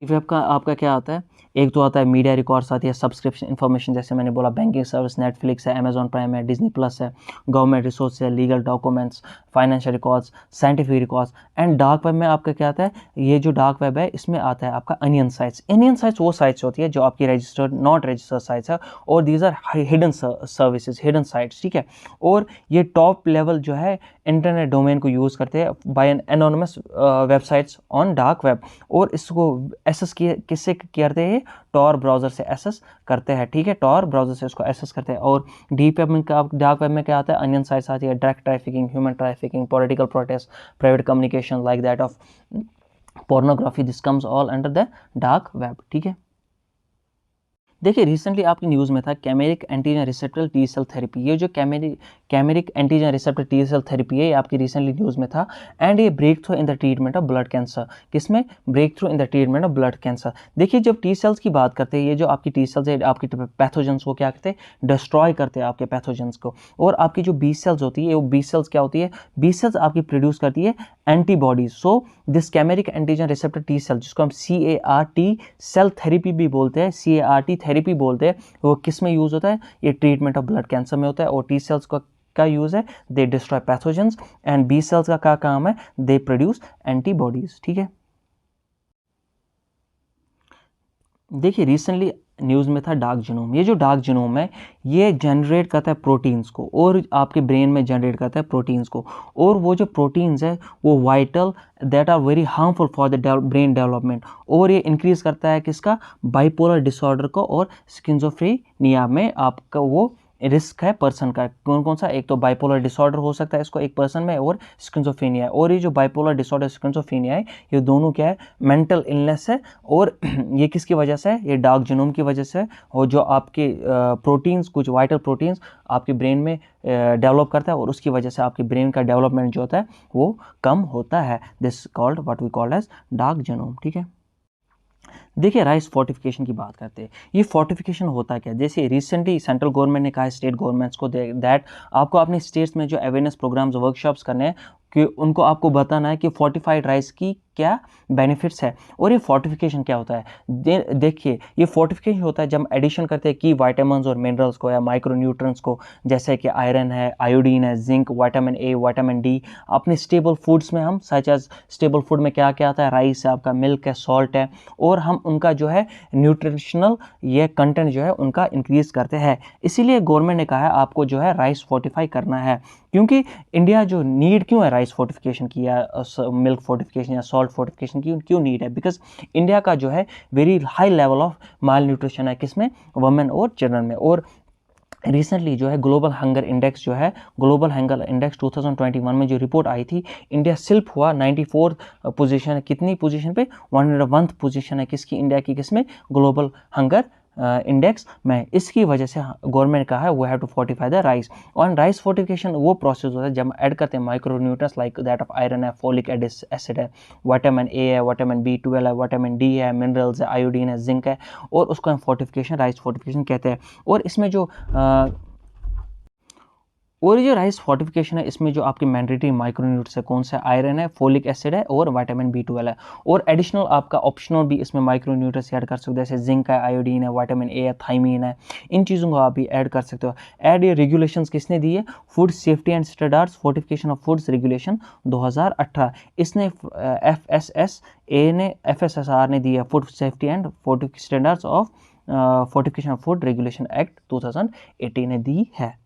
डीप वेब का आपका क्या आता है, एक तो आता है मीडिया रिकॉर्ड्स आती है, सब्सक्रिप्शन इन्फॉर्मेशन, जैसे मैंने बोला बैंकिंग सर्विस, नेटफ्लिक्स है, अमेजॉन प्राइम है, डिज्नी प्लस है, गवर्नमेंट रिसोर्स है, legal documents, financial records, scientific records. And dark web में आपका क्या आता है, ये जो डार्क वेब है इसमें आता है आपका अनियन साइट्स। अनियन साइट्स वो साइट्स होती है जो आपकी रजिस्टर्ड, नॉट रजिस्टर्ड साइट्स है, और these are hidden services, hidden sites, ठीक है। और ये टॉप लेवल जो है इंटरनेट डोमेन को यूज़ करते हैं by an anonymous websites on dark web, और इसको एसेस किससे करते हैं, टॉर ब्राउज़र से एसेस करते हैं, ठीक है। टॉर ब्राउज़र से उसको एसेस करते हैं। और डीप वेब में डार्क वेब में क्या आता है, अनियन साइट्स आती है, direct trafficking, human trafficking, political protest, private communication, like that of pornography, this comes all under the dark web, ठीक है। देखिए, रिसेंटली आपकी न्यूज़ में था chimeric antigen receptor T cell therapy. ये जो chimeric antigen receptor T cell therapy है, ये आपकी रिसेंटली न्यूज़ में था, एंड ये breakthrough in the treatment of blood cancer. किसमें, breakthrough in the treatment of blood cancer. देखिए, जब टी सेल्स की बात करते हैं, ये जो आपकी टी सेल्स है, आपकी पैथोजेंस को क्या करते हैं, डिस्ट्रॉय करते हैं आपके पैथोजेंस को। और आपकी जो बी सेल्स होती है, वो बी सेल्स क्या होती है, बी सेल्स आपकी प्रोड्यूस करती है antibodies. So this chimeric antigen receptor T cell, जिसको हम CAR-T सेल थेरेपी भी बोलते हैं, CAR-T थेरेपी बोलते हैं, वो किस में यूज़ होता है, ये ट्रीटमेंट ऑफ ब्लड कैंसर में होता है। और टी सेल्स का यूज़ है, they destroy pathogens, and B cells का क्या काम है, दे प्रोड्यूस एंटीबॉडीज, ठीक है। देखिए रिसेंटली न्यूज़ में था डार्क जीनोम। ये जो डार्क जीनोम है ये जनरेट करता है प्रोटीन्स को और आपके ब्रेन में जनरेट करता है प्रोटीन्स को, और वो जो प्रोटीन्स है वो vital that are very harmful for the brain development, और ये इंक्रीज करता है किसका, बाइपोलर डिसऑर्डर को और स्किज़ोफ्रेनिया में आपका वो रिस्क है पर्सन का। कौन कौन सा, एक तो बाइपोलर डिसऑर्डर हो सकता है इसको एक पर्सन में, और स्किज़ोफ्रेनिया है। और ये जो बाइपोलर डिसऑर्डर स्किज़ोफ्रेनिया है ये दोनों क्या है, मेंटल इलनेस है, और ये किसकी वजह से है, ये डार्क जीनोम की वजह से है। और जो आपके प्रोटीन्स, कुछ वाइटल प्रोटीन्स आपके ब्रेन में डेवलप करता है, और उसकी वजह से आपके ब्रेन का डेवलपमेंट जो होता है वो कम होता है। This called what we called as dark genome. ठीक है, देखिए राइस फोर्टिफिकेशन की बात करते हैं। ये फोर्टिफिकेशन होता क्या, जैसे रिसेंटली सेंट्रल गवर्नमेंट ने कहा है स्टेट गवर्नमेंट्स को दैट आपको अपने स्टेट्स में जो अवेयरनेस प्रोग्राम्स वर्कशॉप्स करने हैं कि उनको आपको बताना है कि फोर्टिफाइड राइस की क्या बेनिफिट्स है। और ये फोर्टिफिकेशन क्या होता है, देखिए ये फोर्टिफिकेशन होता है जब एडिशन करते हैं की वाइटामिन और मिनरल्स को या माइक्रोन्यूट्रिएंट्स को, जैसे कि आयरन है, आयोडीन है, zinc, vitamin A, vitamin D, अपने स्टेबल फूड्स में हम सच एज स्टेबल फूड में क्या क्या आता है, राइस है, आपका मिल्क है, सॉल्ट है, और हम उनका जो है न्यूट्रिशनल ये कंटेंट जो है उनका इंक्रीज करते हैं। इसीलिए गवर्नमेंट ने कहा है आपको जो है राइस फोर्टिफाई करना है, क्योंकि इंडिया जो नीड क्यों है राइस फोर्टिफिकेशन की या मिल्क फोर्टिफिकेशन या सॉल्ट फोर्टिफिकेशन की क्यों नीड है, बिकॉज इंडिया का जो है very high level of mall nutrition है, किसमें, वुमेन और चिल्ड्रन में। और रिसेंटली जो है ग्लोबल हंगर इंडेक्स जो है, ग्लोबल हंगर इंडेक्स 2021 में जो रिपोर्ट आई थी, इंडिया सिर्फ हुआ 94 पोजीशन है, कितनी पोजीशन पे, 101 पोजीशन है किसकी, इंडिया की, किसमें, ग्लोबल हंगर इंडेक्स में। इसकी वजह से गवर्नमेंट का है वो have to fortify the rice. और राइस फोर्टिफिकेशन वो प्रोसेस होता है जब ऐड करते हैं micronutrients like that of iron है, फोलिक एसिड है, विटामिन ए है, विटामिन B12 है, विटामिन डी है, मिनरल्स है, आयोडीन है, जिंक है, और उसको हम फोर्टिफिकेशन, राइस फोर्टिफिकेशन कहते हैं। और इसमें जो और ये जो राइस फोर्टिफिकेशन है इसमें जो आपके मैंडेटरी माइक्रोन्यूट्रिएंट्स है, कौन सा, आयरन है, फोलिक एसिड है, और विटामिन B12 है। और एडिशनल आपका ऑप्शनल भी इसमें माइक्रोन्यूट्रिएंट्स ऐड कर सकते हो, जैसे जिंक है, आयोडीन है, विटामिन ए है, थायमीन है, इन चीज़ों को आप भी ऐड कर सकते हो। ऐड ये रेगुलेशंस किसने दी है, food safety and standards fortification of foods regulation 2018, इसने FSSA ने, FSSR ने दी है, food safety and standards of fortification of food regulation act 2018 ने दी है।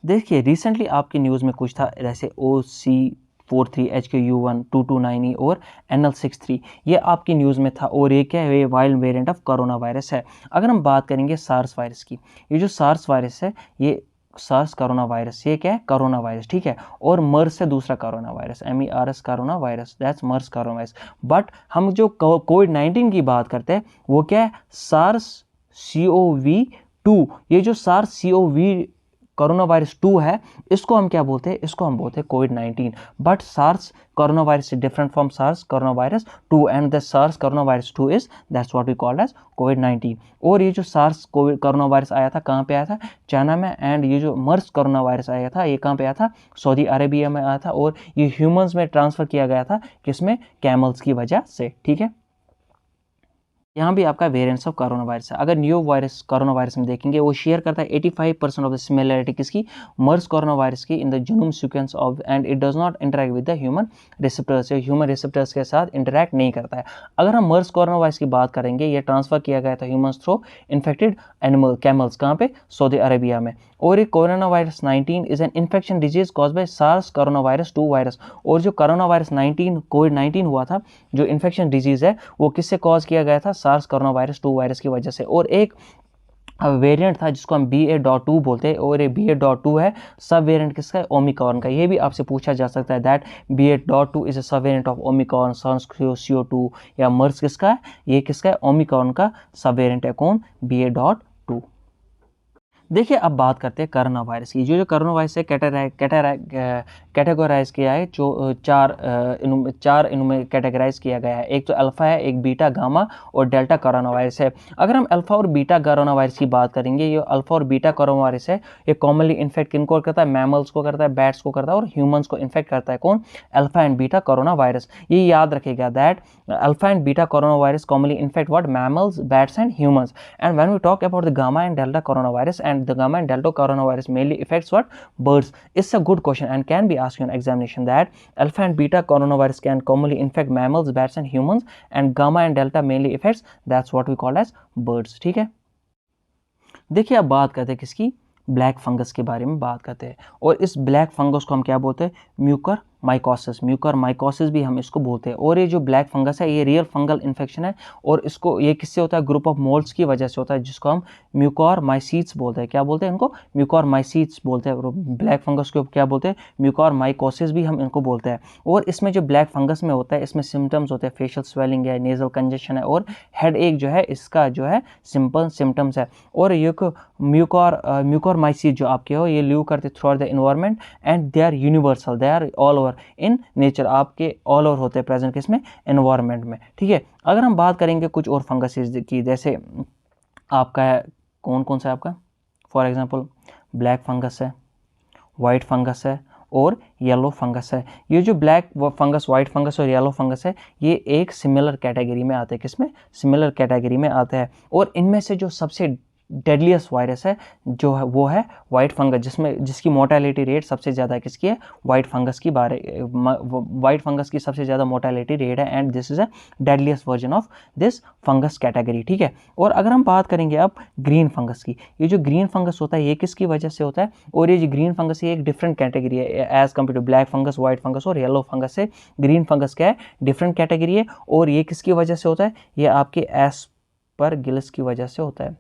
देखिए रिसेंटली आपकी न्यूज़ में कुछ था, जैसे OC43 HKU1 229E और NL63, ये आपकी न्यूज़ में था। और ये क्या है, ये wild variant of corona virus है। अगर हम बात करेंगे सार्स वायरस की, ये जो सार्स वायरस है, ये सार्स कोरोना वायरस, ये क्या है, कोरोना वायरस, ठीक है। और मर्स से दूसरा corona virus, MERS corona virus, that's MERS corona virus. But हम जो कोविड-19 की बात करते हैं वो क्या है, सार्स CoV-2। ये जो सार्स CoV कोरोना वायरस 2 है, इसको हम क्या बोलते हैं, इसको हम बोलते हैं कोविड-19। But SARS corona virus is different from SARS corona virus 2, and the SARS corona virus 2 is that's what we called as कोविड-19। और ये जो सार्स कोरोना वायरस आया था कहाँ पे आया था, चाइना में। एंड ये जो मर्स कोरोना वायरस आया था ये कहाँ पे आया था, सऊदी अरेबिया में आया था। और ये ह्यूमंस में ट्रांसफर किया गया था, किसमें, कैमल्स की वजह से, ठीक है। यहाँ भी आपका वेरिएंट्स ऑफ कोरोना वायरस है। अगर न्यू वायरस कोरोना वायरस में देखेंगे वो शेयर करता है 85% ऑफ द सिमिलरिटी किसकी, मर्स कोरोना वायरस की, in the genome sequence of, and it does not interact with the human receptors, human receptors के साथ इंटरेक्ट नहीं करता है। अगर हम मर्स कोरोना वायरस की बात करेंगे, ये ट्रांसफर किया गया था humans through infected animal, camels, कहाँ पे, सऊदी अरेबिया में। और ये corona virus 19 is an infection disease cause by SARS corona virus 2 virus. और जो कोरोना वायरस 19 कोविड-19 हुआ था, जो इन्फेक्शन डिजीज है वो किससे कॉज किया गया था, सार्स कोरोना वायरस 2 वायरस की वजह से। और एक वेरिएंट था जिसको हम BA.2 बोलते हैं, और ये BA.2 है, सब वेरिएंट किसका है, ओमिक्रॉन का। ये भी आपसे पूछा जा सकता है दैट BA.2 इज अ सब वेरिएंट ऑफ ओमिक्रॉन, SARS-CoV-2 या मर्स किसका है, ये किसका है, ओमिक्रॉन का सब वेरिएंट है, कौन, BA.2। देखिए अब बात करते हैं कोरोना वायरस की। जो कोरोना वायरस है कैटेगराइज किया है, जो चार इनमें कैटेगराइज किया गया है। एक तो अल्फा है, एक बीटा, गामा और डेल्टा कोरोना वायरस है। अगर हम अल्फा और बीटा कोरोना वायरस की बात करेंगे, ये अल्फा और बीटा कोरोना वायरस है, ये कॉमनली इन्फेक्ट किनको करता है, मैमल्स को करता है, बैट्स को करता है, और ह्यूमंस को इन्फेक्ट करता है, कौन, alpha and beta corona virus. ये याद रखेगा that alpha and beta corona virus commonly infect what, mammals, bats and humans. And when we talk about the gamma and delta corona virus, and and the gamma and delta coronavirus mainly affects what? Birds. It's a good question and can be asked in examination that alpha and beta coronavirus can commonly infect mammals, bats and humans, and gamma and delta mainly affects, that's what we call as birds. ठीक है, देखिए अब बात करते हैं किसकी, black fungus के बारे में बात करते हैं। और इस ब्लैक फंगस को हम क्या बोलते हैं? म्यूकर माइकोसिस, म्यूकर माइकोसिस भी हम इसको बोलते हैं। और ये जो ब्लैक फंगस है ये रियल फंगल इन्फेक्शन है, और इसको ये किससे होता है? ग्रुप ऑफ मोल्ड्स की वजह से होता है, जिसको हम म्यूकोरमाइसीट्स बोलते हैं। क्या बोलते हैं इनको? म्यूकोरमाइसीट्स बोलते हैं। ब्लैक फंगस को क्या बोलते हैं? म्यूकोरमाइकोसिस भी हम इनको बोलते हैं। और इसमें जो ब्लैक फंगस में होता है, इसमें सिम्टम्स होते हैं, फेशियल स्वेलिंग है, नेजल कंजेशन है, और हेड एक जो है इसका जो है सिंपल सिम्टम्स है। और ये म्यूकोरमाइसीट जो आपके हो ये लिव करते throughout the environment and they are universal, they are all over in nature, आपके ऑल ओवर होते हैं प्रेजेंट किसमें? एनवायरनमेंट में। ठीक है, अगर हम बात करेंगे कुछ और फंगसेस की, जैसे आपका है कौन कौन सा है आपका, फॉर एग्जांपल ब्लैक फंगस है, वाइट फंगस है और येलो फंगस है। ये जो ब्लैक फंगस, वाइट फंगस और येलो फंगस है ये एक सिमिलर कैटेगरी में आते हैं। किसमें? सिमिलर कैटेगरी में आते हैं। और इनमें से जो सबसे डेडलीस्ट वायरस है जो है वो है वाइट फंगस, जिसकी मोर्टेलिटी रेट सबसे ज़्यादा है। किसकी है? वाइट फंगस की वाइट फंगस की सबसे ज़्यादा मोर्टेलिटी रेट है, and this is a deadliest version of this fungus category. ठीक है, और अगर हम बात करेंगे अब ग्रीन फंगस की, ये जो ग्रीन फंगस होता है ये किसकी वजह से होता है? और ये जो ग्रीन फंगस है एक डिफरेंट कैटेगरी है as compare to black fungus, white fungus और येलो फंगस से। ग्रीन फंगस क्या है? डिफरेंट कैटेगरी है, और ये किसकी वजह से होता है? ये आपके एस्परगिलस की वजह से होता है।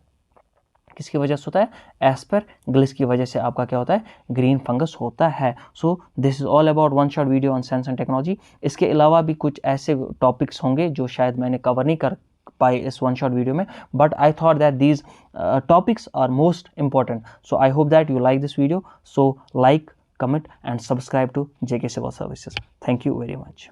किसकी वजह से होता है? एस्परगिलस की वजह से आपका क्या होता है? ग्रीन फंगस होता है। सो this is all about one shot video on science and technology. इसके अलावा भी कुछ ऐसे टॉपिक्स होंगे जो शायद मैंने कवर नहीं कर पाए इस वन शॉट वीडियो में, but I thought that these topics are most important. So I hope that you like this video. So like, comment and subscribe to JK Civil Services. Thank you very much.